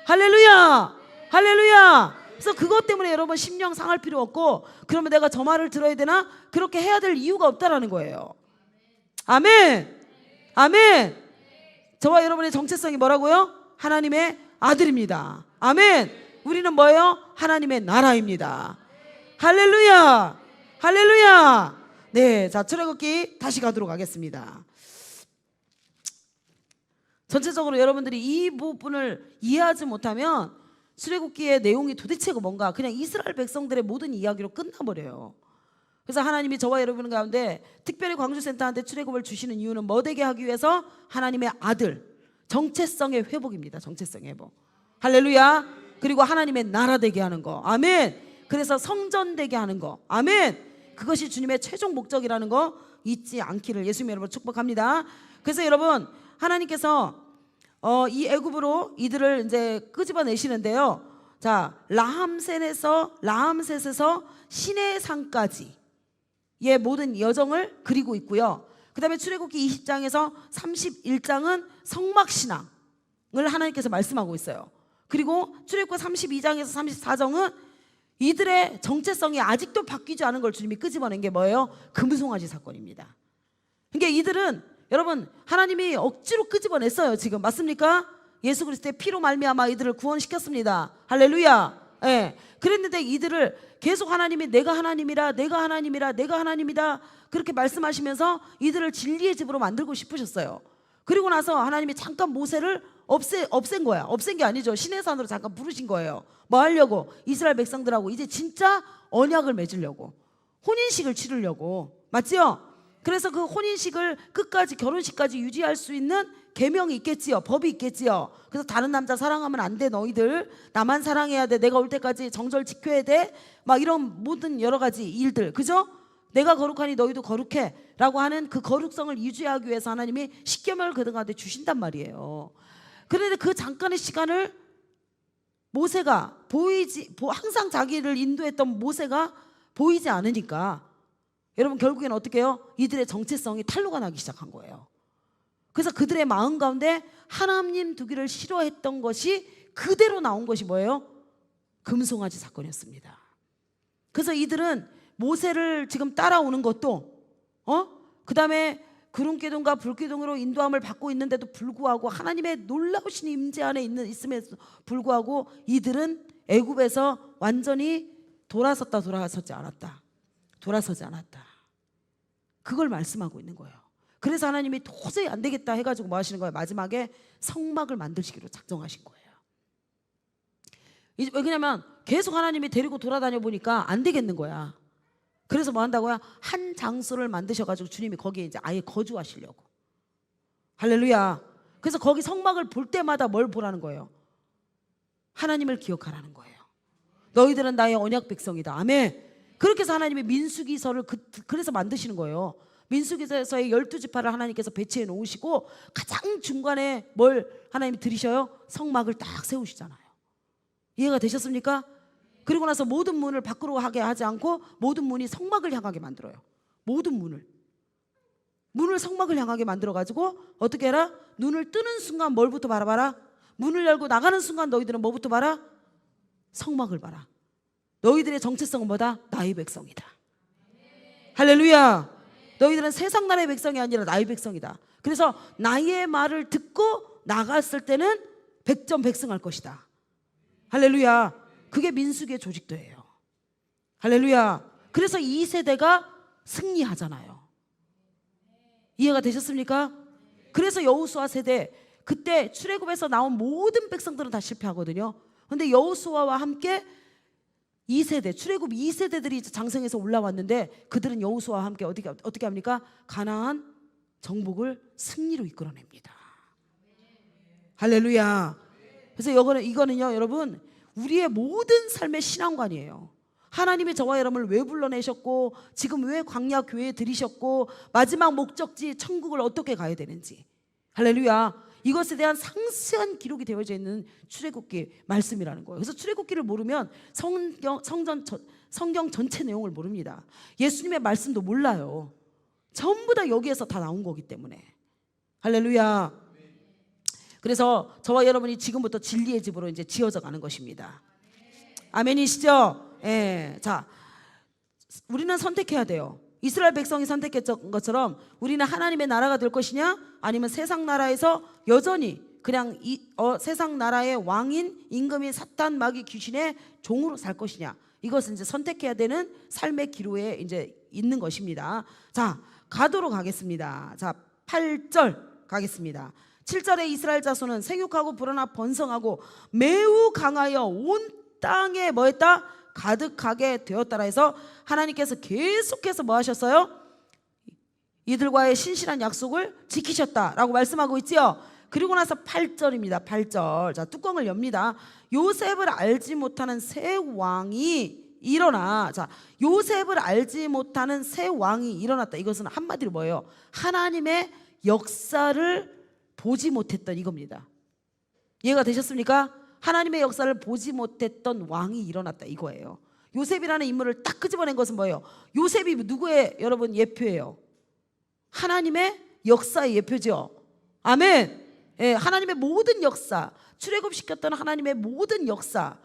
할렐루야. 할렐루야. 그래서 그것 때문에 여러분 심령 상할 필요 없고 그러면 내가 저 말을 들어야 되나? 그렇게 해야 될 이유가 없다라는 거예요. 아멘. 아멘. 저와 여러분의 정체성이 뭐라고요? 하나님의 아들입니다. 아멘. 우리는 뭐예요? 하나님의 나라입니다. 할렐루야. 할렐루야. 네, 자 출애굽기 다시 가도록 하겠습니다. 전체적으로 여러분들이 이 부분을 이해하지 못하면 출애굽기의 내용이 도대체가 뭔가 그냥 이스라엘 백성들의 모든 이야기로 끝나버려요. 그래서 하나님이 저와 여러분 가운데 특별히 광주센터한테 출애굽을 주시는 이유는 뭐 되게 하기 위해서? 하나님의 아들 정체성의 회복입니다. 정체성의 회복. 할렐루야. 그리고 하나님의 나라 되게 하는 거. 아멘. 그래서 성전 되게 하는 거. 아멘. 그것이 주님의 최종 목적이라는 거 잊지 않기를 예수님 여러분 축복합니다. 그래서 여러분 하나님께서 이 애굽으로 이들을 이제 끄집어내시는데요. 자, 라함셋에서 시내 산까지 의 모든 여정을 그리고 있고요. 그 다음에 출애굽기 20장에서 31장은 성막신앙을 하나님께서 말씀하고 있어요. 그리고 출애굽기 32장에서 34장은 이들의 정체성이 아직도 바뀌지 않은 걸 주님이 끄집어낸 게 뭐예요? 금송아지 사건입니다. 그러니까 이들은 여러분 하나님이 억지로 끄집어냈어요. 지금 맞습니까? 예수 그리스도의 피로 말미암아 이들을 구원시켰습니다. 할렐루야. 예. 그랬는데 이들을 계속 하나님이 내가 하나님이라 내가 하나님이라 내가 하나님이다 그렇게 말씀하시면서 이들을 진리의 집으로 만들고 싶으셨어요. 그리고 나서 하나님이 잠깐 모세를 없앤 거야. 없앤 게 아니죠. 시내산으로 잠깐 부르신 거예요. 뭐 하려고? 이스라엘 백성들하고 이제 진짜 언약을 맺으려고, 혼인식을 치르려고. 맞죠? 그래서 그 혼인식을 끝까지, 결혼식까지 유지할 수 있는 계명이 있겠지요. 법이 있겠지요. 그래서 다른 남자 사랑하면 안 돼. 너희들 나만 사랑해야 돼. 내가 올 때까지 정절 지켜야 돼. 막 이런 모든 여러 가지 일들, 그죠? 내가 거룩하니 너희도 거룩해 라고 하는 그 거룩성을 유지하기 위해서 하나님이 십계명을 그들한테 주신단 말이에요. 그런데 그 잠깐의 시간을 모세가 항상 자기를 인도했던 모세가 보이지 않으니까 여러분 결국에는 어떻게 해요? 이들의 정체성이 탄로가 나기 시작한 거예요. 그래서 그들의 마음 가운데 하나님 두기를 싫어했던 것이 그대로 나온 것이 뭐예요? 금송아지 사건이었습니다. 그래서 이들은 모세를 지금 따라오는 것도 그 다음에 구름기둥과 불기둥으로 인도함을 받고 있는데도 불구하고 하나님의 놀라우신 임재 안에 있음에도 불구하고 이들은 애굽에서 완전히 돌아서지 않았다. 그걸 말씀하고 있는 거예요. 그래서 하나님이 도저히 안 되겠다 해가지고 뭐 하시는 거예요? 마지막에 성막을 만드시기로 작정하신 거예요. 왜냐면 계속 하나님이 데리고 돌아다녀 보니까 안 되겠는 거야. 그래서 뭐 한다고요? 한 장소를 만드셔가지고 주님이 거기에 이제 아예 거주하시려고. 할렐루야. 그래서 거기 성막을 볼 때마다 뭘 보라는 거예요? 하나님을 기억하라는 거예요. 너희들은 나의 언약 백성이다. 아멘. 그렇게 해서 하나님이 민수기서를 그래서 만드시는 거예요. 민수기서의 12지파를 하나님께서 배치해 놓으시고 가장 중간에 뭘 하나님이 들이셔요? 성막을 딱 세우시잖아요. 이해가 되셨습니까? 그리고 나서 모든 문을 밖으로 하게 하지 않고 모든 문이 성막을 향하게 만들어요. 모든 문을 성막을 향하게 만들어가지고 어떻게 해라? 눈을 뜨는 순간 뭘부터 바라봐라? 문을 열고 나가는 순간 너희들은 뭐부터 봐라? 성막을 봐라. 너희들의 정체성은 뭐다? 나의 백성이다. 할렐루야. 너희들은 세상 나라의 백성이 아니라 나의 백성이다. 그래서 나의 말을 듣고 나갔을 때는 백전백승할 것이다. 할렐루야. 그게 민수기의 조직도예요. 할렐루야. 그래서 이 세대가 승리하잖아요. 이해가 되셨습니까? 그래서 여호수아 세대, 그때 출애굽에서 나온 모든 백성들은 다 실패하거든요. 그런데 여호수아와 함께 2세대, 출애굽 2세대들이 장성해서 올라왔는데 그들은 여호수아와 함께 어떻게 합니까? 가나안 정복을 승리로 이끌어냅니다. 할렐루야. 그래서 이거는요 여러분, 우리의 모든 삶의 신앙관이에요. 하나님이 저와 여러분을 왜 불러내셨고 지금 왜 광야 교회에 들이셨고 마지막 목적지 천국을 어떻게 가야 되는지. 할렐루야. 이것에 대한 상세한 기록이 되어져 있는 출애굽기 말씀이라는 거예요. 그래서 출애굽기를 모르면 성경 전체 내용을 모릅니다. 예수님의 말씀도 몰라요. 전부 다 여기에서 다 나온 거기 때문에. 할렐루야. 그래서 저와 여러분이 지금부터 진리의 집으로 이제 지어져 가는 것입니다. 아멘이시죠? 예. 자, 우리는 선택해야 돼요. 이스라엘 백성이 선택했던 것처럼 우리는 하나님의 나라가 될 것이냐, 아니면 세상 나라에서 여전히 그냥 세상 나라의 왕인 임금인 사탄 마귀 귀신의 종으로 살 것이냐, 이것은 이제 선택해야 되는 삶의 기로에 이제 있는 것입니다. 자, 가도록 하겠습니다. 자, 8절 가겠습니다. 7절에 이스라엘 자손은 생육하고 불어나 번성하고 매우 강하여 온 땅에 뭐 했다? 가득하게 되었다라 해서 하나님께서 계속해서 뭐 하셨어요? 이들과의 신실한 약속을 지키셨다라고 말씀하고 있지요. 그리고 나서 8절입니다. 8절. 자, 뚜껑을 엽니다. 요셉을 알지 못하는 새 왕이 일어나. 자, 요셉을 알지 못하는 새 왕이 일어났다. 이것은 한마디로 뭐예요? 하나님의 역사를 보지 못했던 이겁니다. 이해가 되셨습니까? 하나님의 역사를 보지 못했던 왕이 일어났다 이거예요. 요셉이라는 인물을 딱 끄집어낸 것은 뭐예요? 요셉이 누구의 여러분 예표예요? 하나님의 역사의 예표죠. 아멘. 예, 하나님의 모든 역사, 출애굽시켰던 하나님의 모든 역사,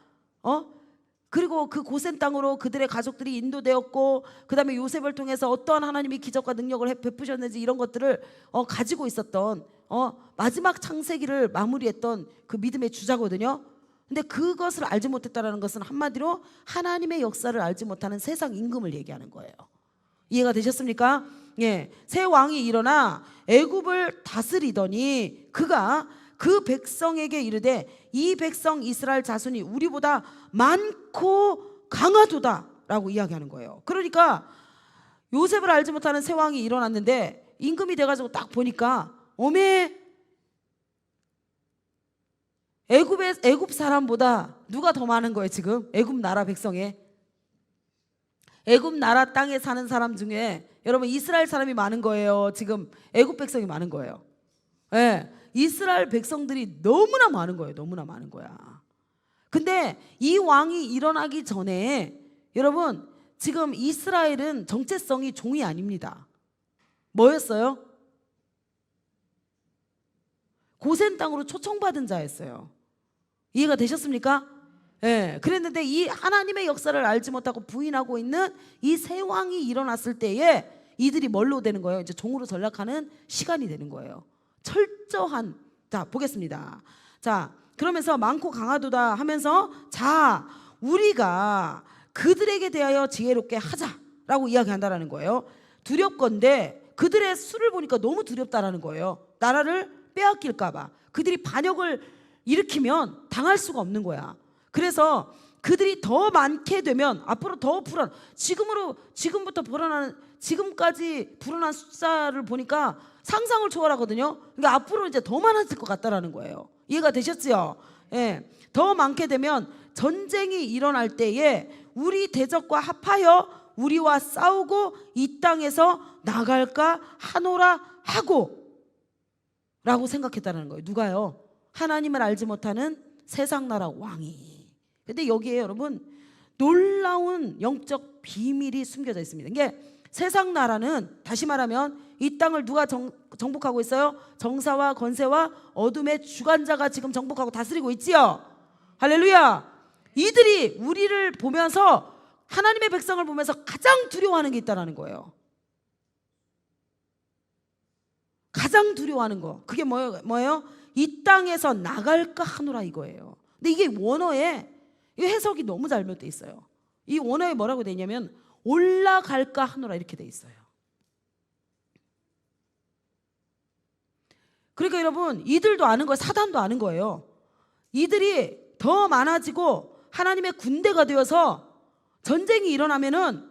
그리고 그 고센 땅으로 그들의 가족들이 인도되었고, 그 다음에 요셉을 통해서 어떠한 하나님이 기적과 능력을 베푸셨는지 이런 것들을 가지고 있었던 마지막 창세기를 마무리했던 그 믿음의 주자거든요. 근데 그것을 알지 못했다는 것은 한마디로 하나님의 역사를 알지 못하는 세상 임금을 얘기하는 거예요. 이해가 되셨습니까? 예, 새 왕이 일어나 애굽을 다스리더니 그가 그 백성에게 이르되 이 백성 이스라엘 자손이 우리보다 많고 강하도다 라고 이야기하는 거예요. 그러니까 요셉을 알지 못하는 새 왕이 일어났는데 임금이 돼가지고 딱 보니까 어메, 애굽 사람보다 누가 더 많은 거예요? 지금 애굽 나라 백성에, 애굽 나라 땅에 사는 사람 중에 여러분 이스라엘 사람이 많은 거예요. 지금 애굽 백성이 많은 거예요. 예, 이스라엘 백성들이 너무나 많은 거예요. 너무나 많은 거야. 근데 이 왕이 일어나기 전에 여러분 지금 이스라엘은 정체성이 종이 아닙니다. 뭐였어요? 고센 땅으로 초청받은 자였어요. 이해가 되셨습니까? 예. 그랬는데 이 하나님의 역사를 알지 못하고 부인하고 있는 이 새 왕이 일어났을 때에 이들이 뭘로 되는 거예요? 이제 종으로 전락하는 시간이 되는 거예요. 철저한. 자, 보겠습니다. 자, 그러면서 많고 강하도다 하면서, 자, 우리가 그들에게 대하여 지혜롭게 하자라고 이야기한다라는 거예요. 두렵건대 그들의 수를 보니까 너무 두렵다라는 거예요. 나라를 빼앗길까봐. 그들이 반역을 일으키면 당할 수가 없는 거야. 그래서 그들이 더 많게 되면 앞으로 더 지금부터 불어나는, 지금까지 불어난 숫자를 보니까 상상을 초월하거든요. 그러니까 앞으로 이제 더 많아질 것 같다라는 거예요. 이해가 되셨죠? 예. 더 많게 되면 전쟁이 일어날 때에 우리 대적과 합하여 우리와 싸우고 이 땅에서 나갈까 하노라 하고 라고 생각했다는 거예요. 누가요? 하나님을 알지 못하는 세상 나라 왕이. 근데 여기에 여러분 놀라운 영적 비밀이 숨겨져 있습니다. 이게 세상 나라는 다시 말하면 이 땅을 누가 정복하고 있어요? 정사와 권세와 어둠의 주관자가 지금 정복하고 다스리고 있지요. 할렐루야. 이들이 우리를 보면서, 하나님의 백성을 보면서 가장 두려워하는 게 있다는 거예요. 가장 두려워하는 거. 그게 뭐예요? 이 땅에서 나갈까 하노라 이거예요. 근데 이게 원어에 이 해석이 너무 잘못돼 있어요. 이 원어에 뭐라고 돼 있냐면 올라갈까 하노라 이렇게 돼 있어요. 그러니까 여러분 이들도 아는 거예요. 사단도 아는 거예요. 이들이 더 많아지고 하나님의 군대가 되어서 전쟁이 일어나면은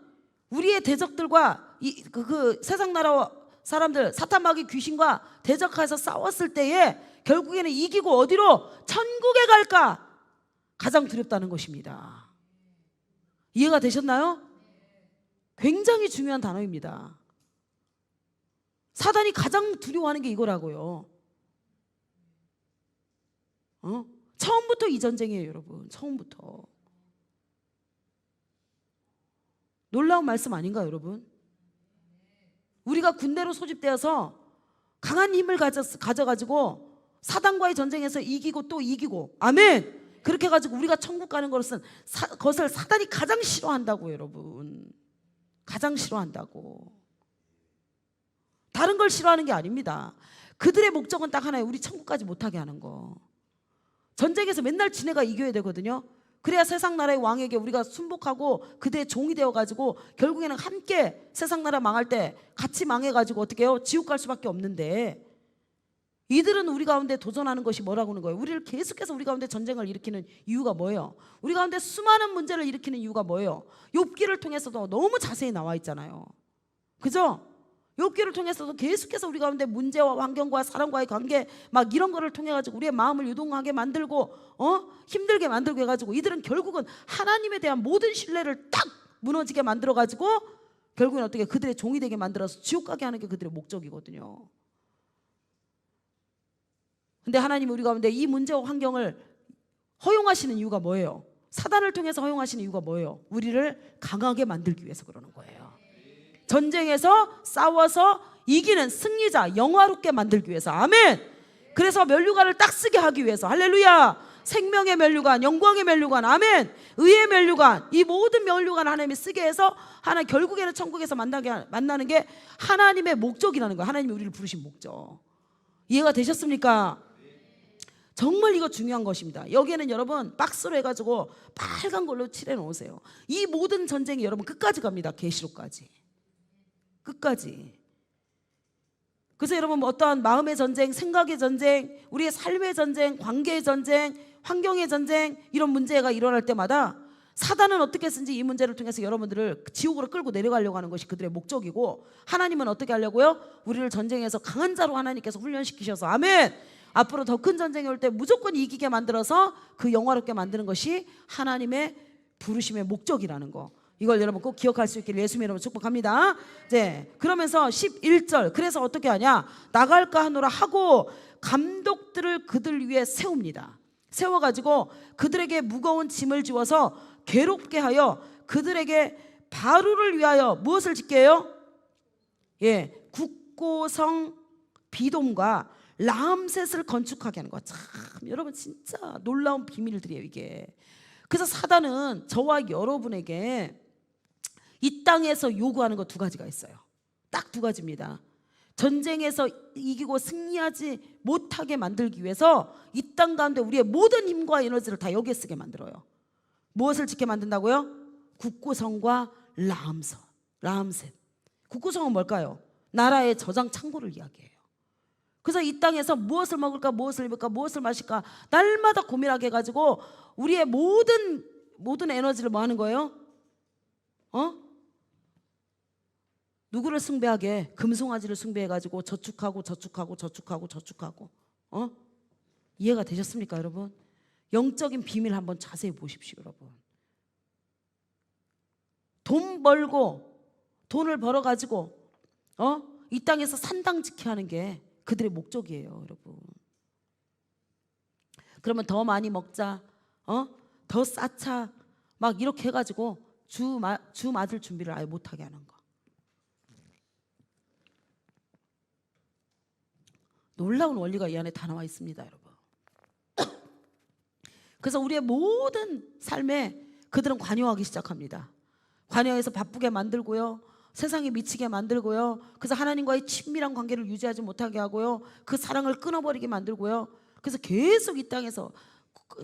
우리의 대적들과 그 세상 나라 사람들, 사탄 마귀 귀신과 대적해서 싸웠을 때에 결국에는 이기고 어디로? 천국에 갈까? 가장 두렵다는 것입니다. 이해가 되셨나요? 굉장히 중요한 단어입니다. 사단이 가장 두려워하는 게 이거라고요. 처음부터 이 전쟁이에요, 여러분. 처음부터. 놀라운 말씀 아닌가요, 여러분? 우리가 군대로 소집되어서 강한 힘을 가져가지고 사단과의 전쟁에서 이기고 또 이기고, 아멘. 그렇게 해가지고 우리가 천국 가는 것을 사단이 가장 싫어한다고, 여러분. 가장 싫어한다고. 다른 걸 싫어하는 게 아닙니다. 그들의 목적은 딱 하나예요. 우리 천국까지 못하게 하는 거. 전쟁에서 맨날 지네가 이겨야 되거든요. 그래야 세상 나라의 왕에게 우리가 순복하고 그들의 종이 되어가지고 결국에는 함께 세상 나라 망할 때 같이 망해가지고 어떻게 해요? 지옥 갈 수밖에 없는데, 이들은 우리 가운데 도전하는 것이 뭐라고 하는 거예요? 우리를 계속해서 우리 가운데 전쟁을 일으키는 이유가 뭐예요? 우리 가운데 수많은 문제를 일으키는 이유가 뭐예요? 욥기를 통해서도 너무 자세히 나와 있잖아요. 그죠? 욥기를 통해서도 계속해서 우리 가운데 문제와 환경과 사람과의 관계 막 이런 거를 통해 가지고 우리의 마음을 유동하게 만들고 힘들게 만들고 해가지고 이들은 결국은 하나님에 대한 모든 신뢰를 딱 무너지게 만들어 가지고 결국은 어떻게 그들의 종이 되게 만들어서 지옥 가게 하는 게 그들의 목적이거든요. 근데 하나님이 우리 가운데 이 문제와 환경을 허용하시는 이유가 뭐예요? 사단을 통해서 허용하시는 이유가 뭐예요? 우리를 강하게 만들기 위해서 그러는 거예요. 전쟁에서 싸워서 이기는 승리자, 영화롭게 만들기 위해서. 아멘. 그래서 면류관을 딱 쓰게 하기 위해서. 할렐루야. 생명의 면류관, 영광의 면류관, 아멘. 의의 면류관, 이 모든 면류관 하나님이 쓰게 해서 하나 결국에는 천국에서 만나는 게 하나님의 목적이라는 거예요. 하나님이 우리를 부르신 목적. 이해가 되셨습니까? 정말 이거 중요한 것입니다. 여기에는 여러분 박스로 해가지고 빨간 걸로 칠해 놓으세요. 이 모든 전쟁이 여러분 끝까지 갑니다. 계시록까지. 끝까지. 그래서 여러분 뭐 어떠한 마음의 전쟁, 생각의 전쟁, 우리의 삶의 전쟁, 관계의 전쟁, 환경의 전쟁, 이런 문제가 일어날 때마다 사단은 어떻게 쓰는지 이 문제를 통해서 여러분들을 지옥으로 끌고 내려가려고 하는 것이 그들의 목적이고, 하나님은 어떻게 하려고요? 우리를 전쟁에서 강한 자로 하나님께서 훈련시키셔서, 아멘. 앞으로 더 큰 전쟁이 올 때 무조건 이기게 만들어서 그 영화롭게 만드는 것이 하나님의 부르심의 목적이라는 거. 이걸 여러분 꼭 기억할 수 있기를 예수님 이름으로 축복합니다. 네, 그러면서 11절, 그래서 어떻게 하냐? 나갈까 하노라 하고 감독들을 그들 위에 세웁니다. 세워가지고 그들에게 무거운 짐을 지워서 괴롭게 하여 그들에게 바루를 위하여 무엇을 짓게 해요? 예, 국고성 비돔과 람셋을 건축하게 하는 거. 참 여러분 진짜 놀라운 비밀들이에요 이게. 그래서 사단은 저와 여러분에게 이 땅에서 요구하는 거 두 가지가 있어요. 딱 두 가지입니다. 전쟁에서 이기고 승리하지 못하게 만들기 위해서 이 땅 가운데 우리의 모든 힘과 에너지를 다 여기에 쓰게 만들어요. 무엇을 짓게 만든다고요? 국구성과 라암셋. 국구성은 뭘까요? 나라의 저장 창고를 이야기해요. 그래서 이 땅에서 무엇을 먹을까, 무엇을 입을까, 무엇을 마실까 날마다 고민하게 해가지고 우리의 모든 에너지를 뭐 하는 거예요? 누구를 숭배하게? 금송아지를 숭배해가지고 저축하고 이해가 되셨습니까, 여러분? 영적인 비밀 한번 자세히 보십시오, 여러분. 돈을 벌어가지고 이 땅에서 산당짓게 하는 게 그들의 목적이에요, 여러분. 그러면 더 많이 먹자, 더 쌓자, 막 이렇게 해가지고 주 맞을 준비를 아예 못하게 하는 거. 놀라운 원리가 이 안에 다 나와 있습니다, 여러분. 그래서 우리의 모든 삶에 그들은 관여하기 시작합니다. 관여해서 바쁘게 만들고요, 세상에 미치게 만들고요, 그래서 하나님과의 친밀한 관계를 유지하지 못하게 하고요, 그 사랑을 끊어버리게 만들고요. 그래서 계속 이 땅에서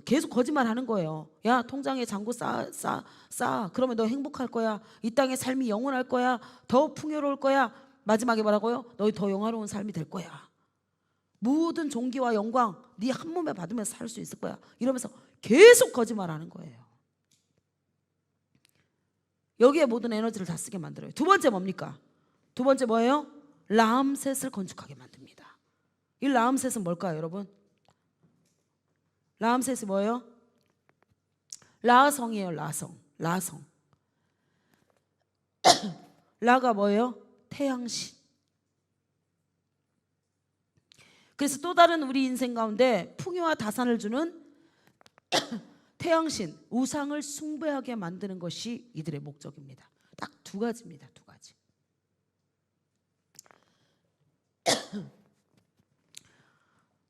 계속 거짓말하는 거예요. 야, 통장에 잔고 쌓아. 그러면 너 행복할 거야. 이 땅의 삶이 영원할 거야. 더 풍요로울 거야. 마지막에 뭐라고요? 너희 더 영화로운 삶이 될 거야. 모든 존귀와 영광 네 한 몸에 받으면서 살 수 있을 거야. 이러면서 계속 거짓말하는 거예요. 여기에 모든 에너지를 다 쓰게 만들어요. 두 번째 뭡니까? 두 번째 뭐예요? 라암셋을 건축하게 만듭니다. 이 라암셋은 뭘까요, 여러분? 라암셋이 뭐예요? 라성이에요. 라성. 라가 뭐예요? 태양신. 그래서 또 다른 우리 인생 가운데 풍요와 다산을 주는 태양신, 우상을 숭배하게 만드는 것이 이들의 목적입니다. 딱 두 가지입니다. 두 가지.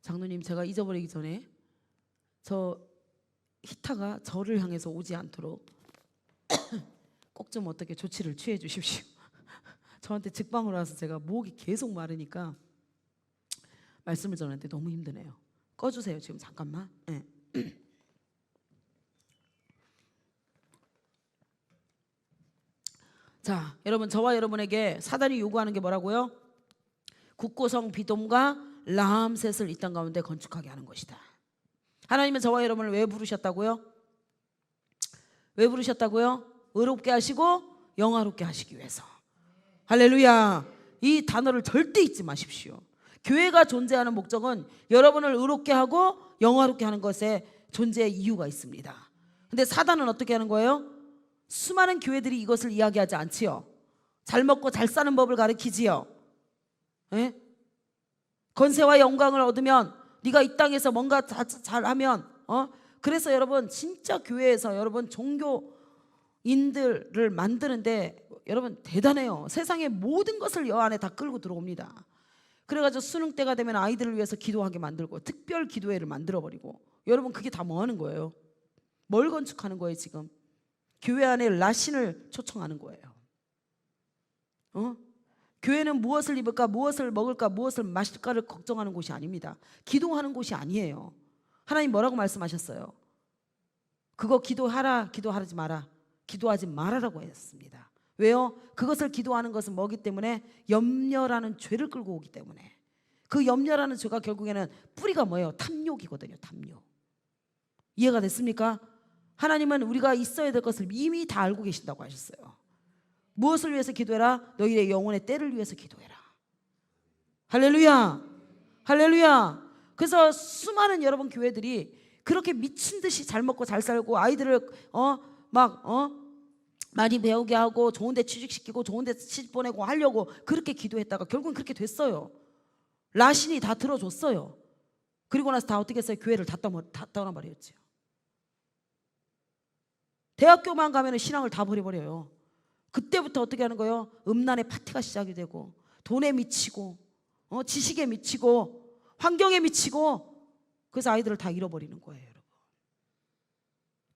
장로님, 제가 잊어버리기 전에 저 히타가 저를 향해서 오지 않도록 꼭 좀 어떻게 조치를 취해 주십시오. 저한테 직방으로 와서 제가 목이 계속 마르니까 말씀을 전하는데 너무 힘드네요. 꺼주세요, 지금 잠깐만. 네. 자, 여러분, 저와 여러분에게 사단이 요구하는 게 뭐라고요? 국고성 비돔과 라암셋을 이 땅 가운데 건축하게 하는 것이다. 하나님은 저와 여러분을 왜 부르셨다고요? 왜 부르셨다고요? 의롭게 하시고 영화롭게 하시기 위해서. 할렐루야. 이 단어를 절대 잊지 마십시오. 교회가 존재하는 목적은 여러분을 의롭게 하고 영화롭게 하는 것에 존재의 이유가 있습니다. 근데 사단은 어떻게 하는 거예요? 수많은 교회들이 이것을 이야기하지 않지요. 잘 먹고 잘 사는 법을 가르치지요. 에? 건세와 영광을 얻으면 네가 이 땅에서 뭔가 잘하면 그래서 여러분, 진짜 교회에서 여러분 종교인들을 만드는데 여러분 대단해요. 세상의 모든 것을 여 안에 다 끌고 들어옵니다. 그래가지고 수능 때가 되면 아이들을 위해서 기도하게 만들고 특별 기도회를 만들어버리고, 여러분 그게 다 뭐 하는 거예요? 뭘 건축하는 거예요 지금? 교회 안에 라신을 초청하는 거예요. 교회는 무엇을 입을까, 무엇을 먹을까, 무엇을 마실까를 걱정하는 곳이 아닙니다. 기도하는 곳이 아니에요. 하나님 뭐라고 말씀하셨어요? 그거 기도하지 마라. 기도하지 말아라고 했습니다. 왜요? 그것을 기도하는 것은 뭐기 때문에? 염려라는 죄를 끌고 오기 때문에. 그 염려라는 죄가 결국에는 뿌리가 뭐예요? 탐욕이거든요. 탐욕. 이해가 됐습니까? 하나님은 우리가 있어야 될 것을 이미 다 알고 계신다고 하셨어요. 무엇을 위해서 기도해라? 너희의 영혼의 때를 위해서 기도해라. 할렐루야. 할렐루야. 그래서 수많은 여러분 교회들이 그렇게 미친 듯이 잘 먹고 잘 살고 아이들을 많이 배우게 하고 좋은 데 취직시키고 좋은 데 시집 보내고 하려고 그렇게 기도했다가 결국은 그렇게 됐어요. 라신이 다 들어줬어요. 그리고 나서 다 어떻게 했어요? 교회를 다 떠나버렸죠. 대학교만 가면 신앙을 다 버려버려요. 그때부터 어떻게 하는 거예요? 음란의 파티가 시작이 되고 돈에 미치고 지식에 미치고 환경에 미치고, 그래서 아이들을 다 잃어버리는 거예요. 여러분,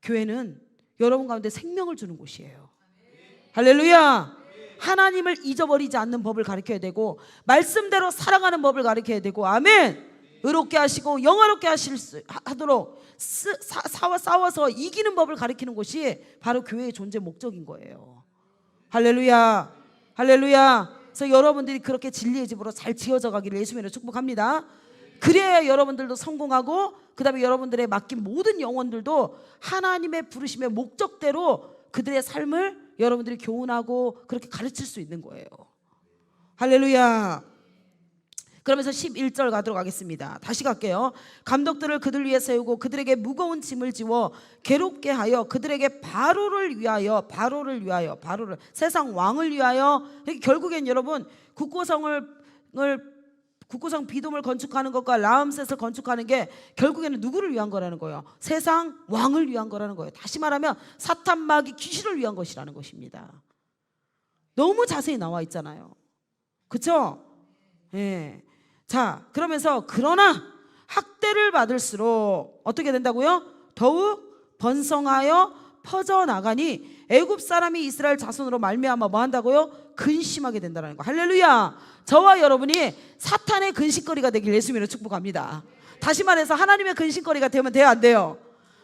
교회는 여러분 가운데 생명을 주는 곳이에요. 할렐루야. 하나님을 잊어버리지 않는 법을 가르쳐야 되고, 말씀대로 살아가는 법을 가르쳐야 되고, 아멘. 의롭게 하시고 영화롭게 하도록 싸워서 이기는 법을 가르치는 것이 바로 교회의 존재 목적인 거예요. 할렐루야, 할렐루야. 그래서 여러분들이 그렇게 진리의 집으로 잘 지어져 가기를 예수님으로 축복합니다. 그래야 여러분들도 성공하고, 그 다음에 여러분들의 맡긴 모든 영혼들도 하나님의 부르심의 목적대로 그들의 삶을 여러분들이 교훈하고 그렇게 가르칠 수 있는 거예요. 할렐루야. 그러면서 11절 가도록 하겠습니다. 다시 갈게요. 감독들을 그들 위에 세우고 그들에게 무거운 짐을 지워 괴롭게 하여 그들에게 바로를 위하여 세상 왕을 위하여. 결국엔 여러분 국고성 비돔을 건축하는 것과 라암셋을 건축하는 게 결국에는 누구를 위한 거라는 거예요? 세상 왕을 위한 거라는 거예요. 다시 말하면 사탄 마귀 귀신을 위한 것이라는 것입니다. 너무 자세히 나와 있잖아요. 그렇죠? 예. 자, 그러면서 그러나 학대를 받을수록 어떻게 된다고요? 더욱 번성하여 퍼져나가니 애굽 사람이 이스라엘 자손으로 말미암아 뭐 한다고요? 근심하게 된다는 거. 할렐루야. 저와 여러분이 사탄의 근심거리가 되길 예수님으로 축복합니다. 다시 말해서 하나님의 근심거리가 되면 돼요, 안 돼요?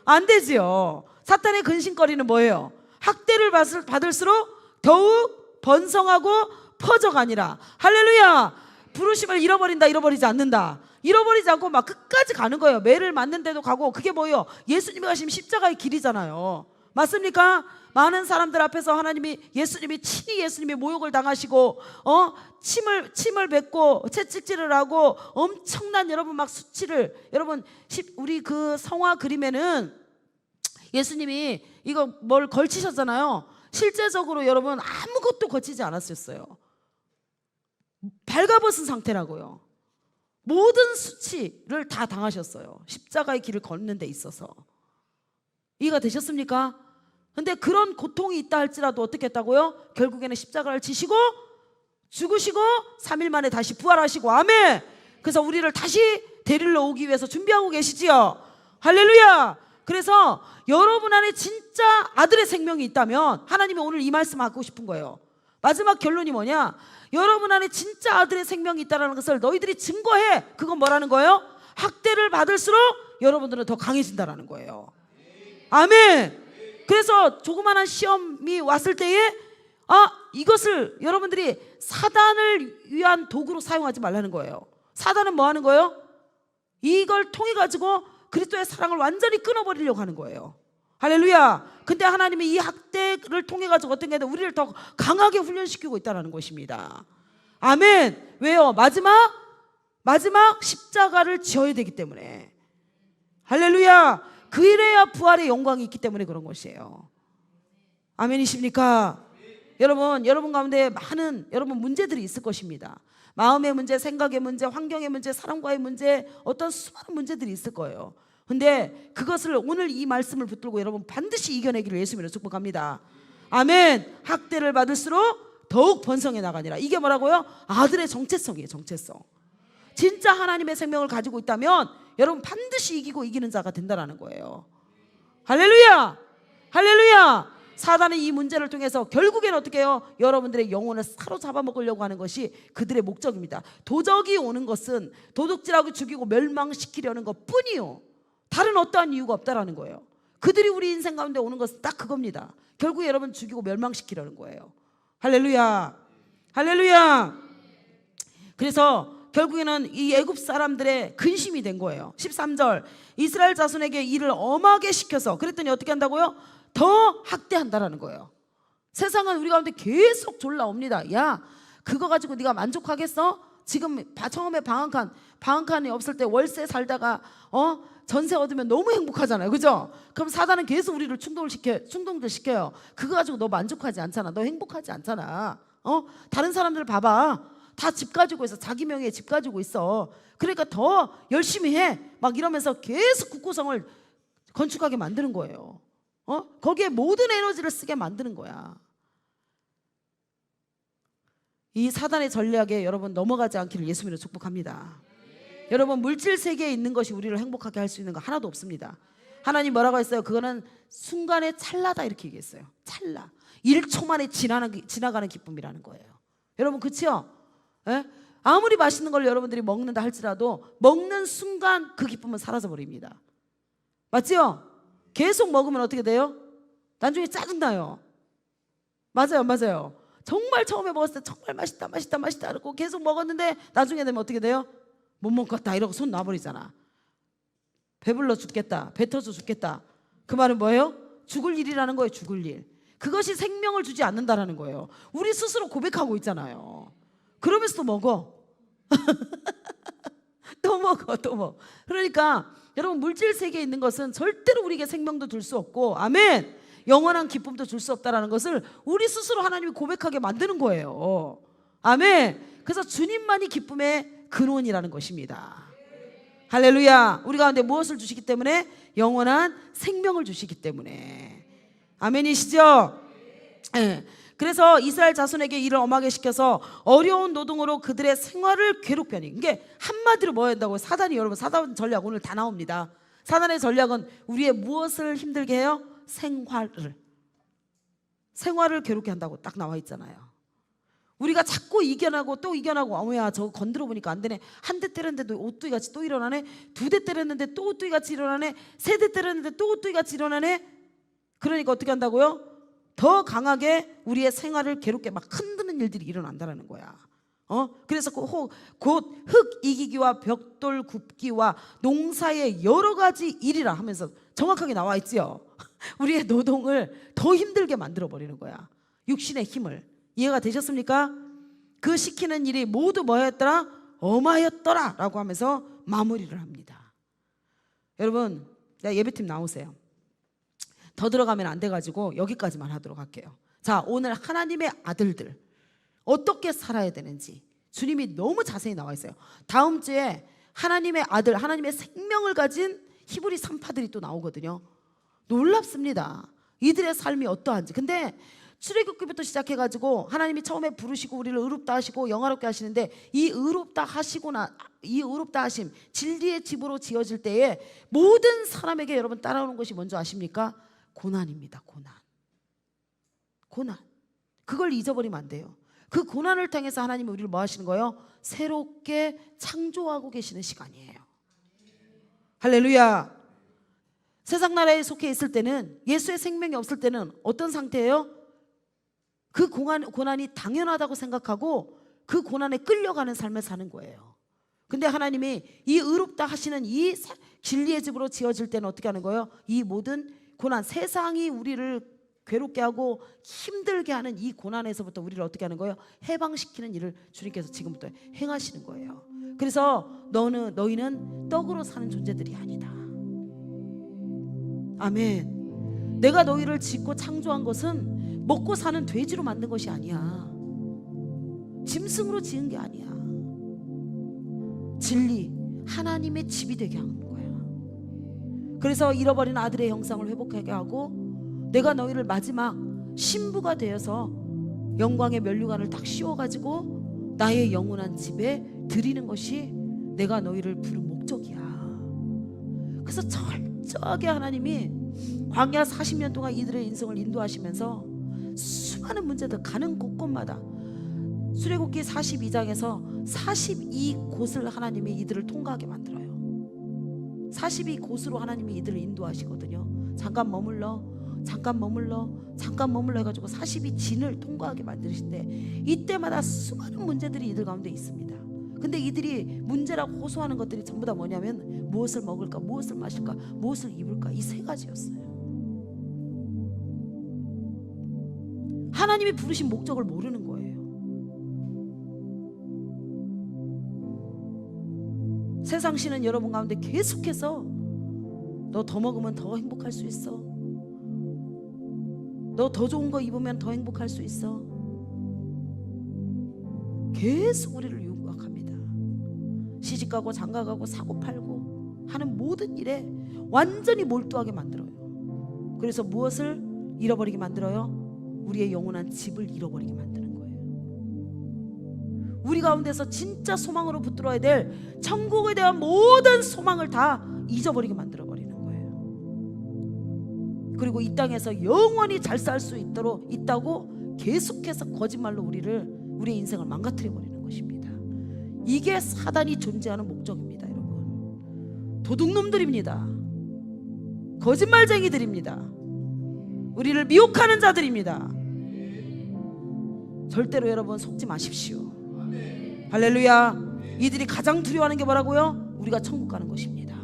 안 되지요. 사탄의 근심거리는 뭐예요? 학대를 받을수록 더욱 번성하고 퍼져가니라. 할렐루야. 부르심을 잃어버리지 않는다. 잃어버리지 않고 막 끝까지 가는 거예요. 매를 맞는데도 가고. 그게 뭐예요? 예수님이 가신 십자가의 길이잖아요. 맞습니까? 많은 사람들 앞에서 친히 예수님이 모욕을 당하시고 침을 뱉고 채찍질을 하고 엄청난 여러분 막 수치를, 여러분 우리 그 성화 그림에는 예수님이 이거 뭘 걸치셨잖아요. 실제적으로 여러분 아무것도 거치지 않았었어요. 발가벗은 상태라고요. 모든 수치를 다 당하셨어요. 십자가의 길을 걷는 데 있어서. 이해가 되셨습니까? 근데 그런 고통이 있다 할지라도 어떻게 했다고요? 결국에는 십자가를 지시고 죽으시고 3일 만에 다시 부활하시고, 아멘. 그래서 우리를 다시 데리러 오기 위해서 준비하고 계시지요. 할렐루야. 그래서 여러분 안에 진짜 아들의 생명이 있다면 하나님이 오늘 이 말씀 하고 싶은 거예요. 마지막 결론이 뭐냐? 여러분 안에 진짜 아들의 생명이 있다는 것을 너희들이 증거해. 그건 뭐라는 거예요? 학대를 받을수록 여러분들은 더 강해진다는 거예요. 아멘. 그래서 조그마한 시험이 왔을 때에 이것을 여러분들이 사단을 위한 도구로 사용하지 말라는 거예요. 사단은 뭐 하는 거예요? 이걸 통해 가지고 그리스도의 사랑을 완전히 끊어버리려고 하는 거예요. 할렐루야. 근데 하나님이 이 학대를 통해 가지고 어떤 게 우리를 더 강하게 훈련시키고 있다는 것입니다. 아멘. 왜요? 마지막 십자가를 지어야 되기 때문에. 할렐루야. 그래야 부활의 영광이 있기 때문에 그런 것이에요. 아멘이십니까? 여러분 가운데 많은 여러분 문제들이 있을 것입니다. 마음의 문제, 생각의 문제, 환경의 문제, 사람과의 문제, 어떤 수많은 문제들이 있을 거예요. 근데 그것을 오늘 이 말씀을 붙들고 여러분 반드시 이겨내기를 예수님으로 축복합니다. 아멘. 학대를 받을수록 더욱 번성해 나가니라. 이게 뭐라고요? 아들의 정체성이에요. 정체성. 진짜 하나님의 생명을 가지고 있다면 여러분 반드시 이기고 이기는 자가 된다는 거예요. 할렐루야. 할렐루야. 사단은 이 문제를 통해서 결국에는 어떻게 해요? 여러분들의 영혼을 사로잡아 먹으려고 하는 것이 그들의 목적입니다. 도적이 오는 것은 도둑질하고 죽이고 멸망시키려는 것 뿐이요, 다른 어떠한 이유가 없다라는 거예요. 그들이 우리 인생 가운데 오는 것은 딱 그겁니다. 결국에 여러분 죽이고 멸망시키려는 거예요. 할렐루야. 할렐루야. 그래서 결국에는 이 애굽 사람들의 근심이 된 거예요. 13절 이스라엘 자손에게 일을 엄하게 시켜서 그랬더니 어떻게 한다고요? 더 학대한다라는 거예요. 세상은 우리 가운데 계속 졸라옵니다. 야, 그거 가지고 네가 만족하겠어? 지금 처음에 방한칸이 없을 때 월세 살다가 전세 얻으면 너무 행복하잖아요. 그죠? 그럼 사단은 계속 우리를 충동들 시켜요. 그거 가지고 너 만족하지 않잖아. 너 행복하지 않잖아. 다른 사람들 봐봐. 다 집 가지고 있어. 자기 명의의 집 가지고 있어. 그러니까 더 열심히 해. 막 이러면서 계속 국고성을 건축하게 만드는 거예요. 거기에 모든 에너지를 쓰게 만드는 거야. 이 사단의 전략에 여러분 넘어가지 않기를 예수님으로 축복합니다. 여러분 물질 세계에 있는 것이 우리를 행복하게 할 수 있는 거 하나도 없습니다. 하나님 뭐라고 했어요? 그거는 순간의 찰나다 이렇게 얘기했어요. 찰나. 1초 만에 지나가는 기쁨이라는 거예요. 여러분 그렇죠? 예? 아무리 맛있는 걸 여러분들이 먹는다 할지라도 먹는 순간 그 기쁨은 사라져 버립니다. 맞죠? 계속 먹으면 어떻게 돼요? 나중에 짜증나요. 맞아요. 정말 처음에 먹었을 때 정말 맛있다 그러고 계속 먹었는데 나중에 되면 어떻게 돼요? 못 먹겠다 이러고 손 놔버리잖아. 배불러 죽겠다, 배 터져 죽겠다. 그 말은 뭐예요? 죽을 일이라는 거예요. 죽을 일. 그것이 생명을 주지 않는다라는 거예요. 우리 스스로 고백하고 있잖아요. 그러면서도 먹어. 또 먹어. 그러니까 여러분 물질 세계에 있는 것은 절대로 우리에게 생명도 줄 수 없고, 아멘, 영원한 기쁨도 줄 수 없다라는 것을 우리 스스로 하나님이 고백하게 만드는 거예요. 아멘. 그래서 주님만이 기쁨의 근원이라는 것입니다. 할렐루야. 우리 가운데 무엇을 주시기 때문에? 영원한 생명을 주시기 때문에. 아멘이시죠? 네. 그래서 이스라엘 자손에게 일을 엄하게 시켜서 어려운 노동으로 그들의 생활을 괴롭게 하니, 이게 한마디로 뭐 한다고요? 사단이, 여러분 사단 전략 오늘 다 나옵니다. 사단의 전략은 우리의 무엇을 힘들게 해요? 생활을 괴롭게 한다고 딱 나와 있잖아요. 우리가 자꾸 이겨나고 또 이겨나고, 어머야 저거 건드려 보니까 안 되네. 한 대 때렸는데도 오뚜기 같이 또 일어나네. 두 대 때렸는데 또 오뚜기 같이 일어나네. 세 대 때렸는데 또 오뚜기 같이 일어나네. 그러니까 어떻게 한다고요? 더 강하게 우리의 생활을 괴롭게 막 흔드는 일들이 일어난다는 거야. 그래서 곧 흙 이기기와 벽돌 굽기와 농사의 여러 가지 일이라 하면서 정확하게 나와 있지요. 우리의 노동을 더 힘들게 만들어 버리는 거야. 육신의 힘을. 이해가 되셨습니까? 그 시키는 일이 모두 뭐였더라? 엄하였더라 라고 하면서 마무리를 합니다. 여러분 예배팀 나오세요. 더 들어가면 안 돼가지고 여기까지만 하도록 할게요. 자, 오늘 하나님의 아들들 어떻게 살아야 되는지 주님이 너무 자세히 나와 있어요. 다음 주에 하나님의 아들, 하나님의 생명을 가진 히브리 3파들이 또 나오거든요. 놀랍습니다. 이들의 삶이 어떠한지. 근데 출애굽기부터 시작해가지고 하나님이 처음에 부르시고 우리를 의롭다 하시고 영화롭게 하시는데, 이 의롭다 하심, 진리의 집으로 지어질 때에 모든 사람에게 여러분 따라오는 것이 뭔지 아십니까? 고난입니다. 고난. 그걸 잊어버리면 안 돼요. 그 고난을 통해서 하나님이 우리를 뭐 하시는 거예요? 새롭게 창조하고 계시는 시간이에요. 할렐루야. 세상 나라에 속해 있을 때는, 예수의 생명이 없을 때는 어떤 상태예요? 그 고난이 당연하다고 생각하고 그 고난에 끌려가는 삶을 사는 거예요. 근데 하나님이 이 의롭다 하시는 이 진리의 집으로 지어질 때는 어떻게 하는 거예요? 이 모든 고난, 세상이 우리를 괴롭게 하고 힘들게 하는 이 고난에서부터 우리를 어떻게 하는 거예요? 해방시키는 일을 주님께서 지금부터 행하시는 거예요. 그래서 너희는 떡으로 사는 존재들이 아니다. 아멘. 내가 너희를 짓고 창조한 것은 먹고 사는 돼지로 만든 것이 아니야. 짐승으로 지은 게 아니야. 진리, 하나님의 집이 되게 하는 거야. 그래서 잃어버린 아들의 형상을 회복하게 하고, 내가 너희를 마지막 신부가 되어서 영광의 면류관을 딱 씌워가지고 나의 영원한 집에 드리는 것이 내가 너희를 부른 목적이야. 그래서 철저하게 하나님이 광야 40년 동안 이들의 인생을 인도하시면서 수많은 문제들 가는 곳곳마다, 출애굽기 42장에서 42곳을 하나님이 이들을 통과하게 만들어요. 42곳으로 하나님이 이들을 인도하시거든요. 잠깐 머물러 해가지고 42진을 통과하게 만드시는데, 이때마다 수많은 문제들이 이들 가운데 있습니다. 근데 이들이 문제라고 호소하는 것들이 전부 다 뭐냐면, 무엇을 먹을까, 무엇을 마실까, 무엇을 입을까, 이 세 가지였어요. 하나님이 부르신 목적을 모르는 거예요. 세상신은 여러분 가운데 계속해서 너 더 먹으면 더 행복할 수 있어, 너 더 좋은 거 입으면 더 행복할 수 있어, 계속 우리를 유혹합니다. 시집가고 장가가고 사고 팔고 하는 모든 일에 완전히 몰두하게 만들어요. 그래서 무엇을 잃어버리게 만들어요? 우리의 영원한 집을 잃어버리게 만드는 거예요. 우리 가운데서 진짜 소망으로 붙들어야 될 천국에 대한 모든 소망을 다 잊어버리게 만들어버리는 거예요. 그리고 이 땅에서 영원히 잘 살 수 있다고 계속해서 거짓말로 우리의 인생을 망가뜨려 버리는 것입니다. 이게 사단이 존재하는 목적입니다. 여러분, 도둑놈들입니다. 거짓말쟁이들입니다. 우리를 미혹하는 자들입니다. 절대로 여러분 속지 마십시오. 할렐루야. 이들이 가장 두려워하는 게 뭐라고요? 우리가 천국 가는 것입니다.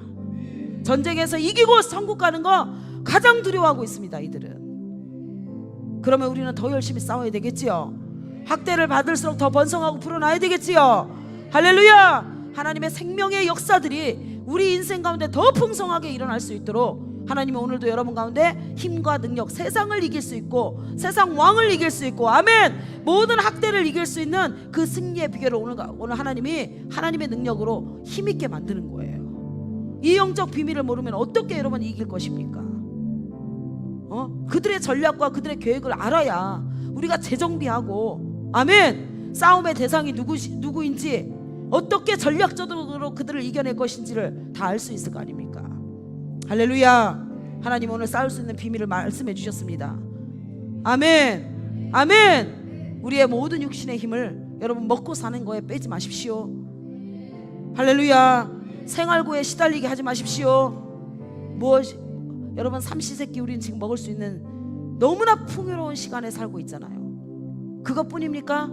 전쟁에서 이기고 천국 가는 거 가장 두려워하고 있습니다. 이들은. 그러면 우리는 더 열심히 싸워야 되겠지요. 학대를 받을수록 더 번성하고 불어나야 되겠지요. 할렐루야. 하나님의 생명의 역사들이 우리 인생 가운데 더 풍성하게 일어날 수 있도록 하나님은 오늘도 여러분 가운데 힘과 능력, 세상을 이길 수 있고 세상 왕을 이길 수 있고, 아멘, 모든 학대를 이길 수 있는 그 승리의 비결을 오늘 하나님이 하나님의 능력으로 힘있게 만드는 거예요. 이 영적 비밀을 모르면 어떻게 여러분 이길 것입니까? 그들의 전략과 그들의 계획을 알아야 우리가 재정비하고, 아멘, 싸움의 대상이 누구인지, 어떻게 전략적으로 그들을 이겨낼 것인지를 다 알 수 있을 거 아닙니까? 할렐루야. 하나님 오늘 싸울 수 있는 비밀을 말씀해 주셨습니다. 아멘, 아멘. 우리의 모든 육신의 힘을 여러분 먹고 사는 거에 빼지 마십시오. 할렐루야. 생활고에 시달리게 하지 마십시오. 여러분 삼시세끼 우리는 지금 먹을 수 있는 너무나 풍요로운 시간에 살고 있잖아요. 그것뿐입니까?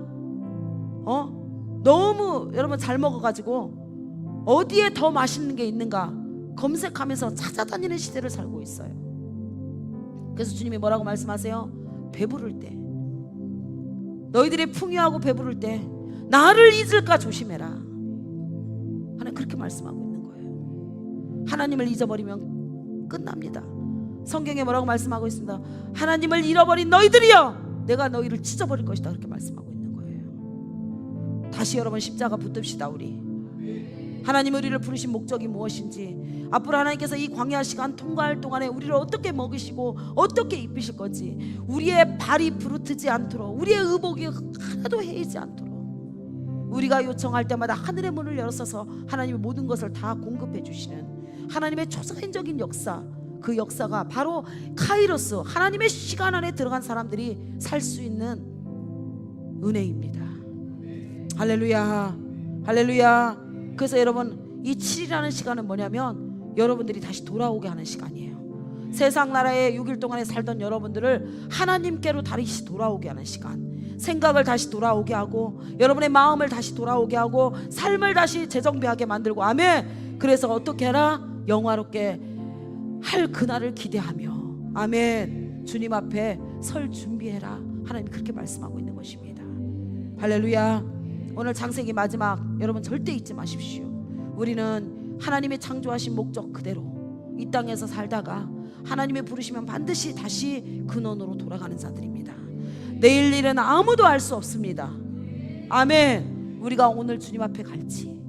너무 여러분 잘 먹어가지고 어디에 더 맛있는 게 있는가 검색하면서 찾아다니는 시대를 살고 있어요. 그래서 주님이 뭐라고 말씀하세요? 배부를 때, 너희들이 풍요하고 배부를 때 나를 잊을까 조심해라. 하나님 그렇게 말씀하고 있는 거예요. 하나님을 잊어버리면 끝납니다. 성경에 뭐라고 말씀하고 있습니다. 하나님을 잃어버린 너희들이여 내가 너희를 찢어버릴 것이다, 그렇게 말씀하고 있는 거예요. 다시 여러분 십자가 붙듭시다. 우리 하나님 우리를 부르신 목적이 무엇인지, 앞으로 하나님께서 이 광야 시간 통과할 동안에 우리를 어떻게 먹이시고 어떻게 입히실 건지, 우리의 발이 부르트지 않도록, 우리의 의복이 하나도 해이지 않도록 우리가 요청할 때마다 하늘의 문을 열어서서 하나님의 모든 것을 다 공급해 주시는 하나님의 초자연적인 역사, 그 역사가 바로 카이로스, 하나님의 시간 안에 들어간 사람들이 살 수 있는 은혜입니다. 할렐루야, 할렐루야. 그래서 여러분 이 7이라는 시간은 뭐냐면 여러분들이 다시 돌아오게 하는 시간이에요. 세상 나라에 6일 동안에 살던 여러분들을 하나님께로 다시 돌아오게 하는 시간, 생각을 다시 돌아오게 하고 여러분의 마음을 다시 돌아오게 하고 삶을 다시 재정비하게 만들고, 아멘. 그래서 어떻게 해라? 영화롭게 할 그날을 기대하며, 아멘, 주님 앞에 설 준비해라. 하나님 그렇게 말씀하고 있는 것입니다. 할렐루야. 오늘 창세기 마지막 여러분 절대 잊지 마십시오. 우리는 하나님의 창조하신 목적 그대로 이 땅에서 살다가 하나님의 부르시면 반드시 다시 근원으로 돌아가는 자들입니다. 내일 일은 아무도 알 수 없습니다. 아멘. 우리가 오늘 주님 앞에 갈지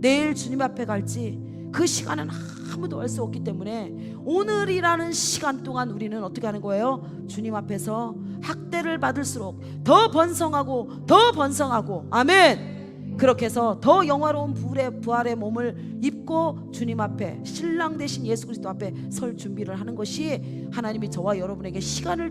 내일 주님 앞에 갈지 그 시간은 아무도 알 수 없기 때문에 오늘이라는 시간 동안 우리는 어떻게 하는 거예요? 주님 앞에서 학대를 받을수록 더 번성하고 더 번성하고, 아멘, 그렇게 해서 더 영화로운 부활의 몸을 입고 주님 앞에, 신랑 되신 예수 그리스도 앞에 설 준비를 하는 것이 하나님이 저와 여러분에게 시간을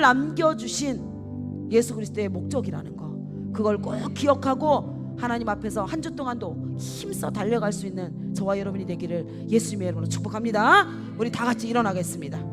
남겨주신 예수 그리스도의 목적이라는 거, 그걸 꼭 기억하고 하나님 앞에서 한 주 동안도 힘써 달려갈 수 있는 저와 여러분이 되기를 예수님의 이름으로 축복합니다. 우리 다 같이 일어나겠습니다.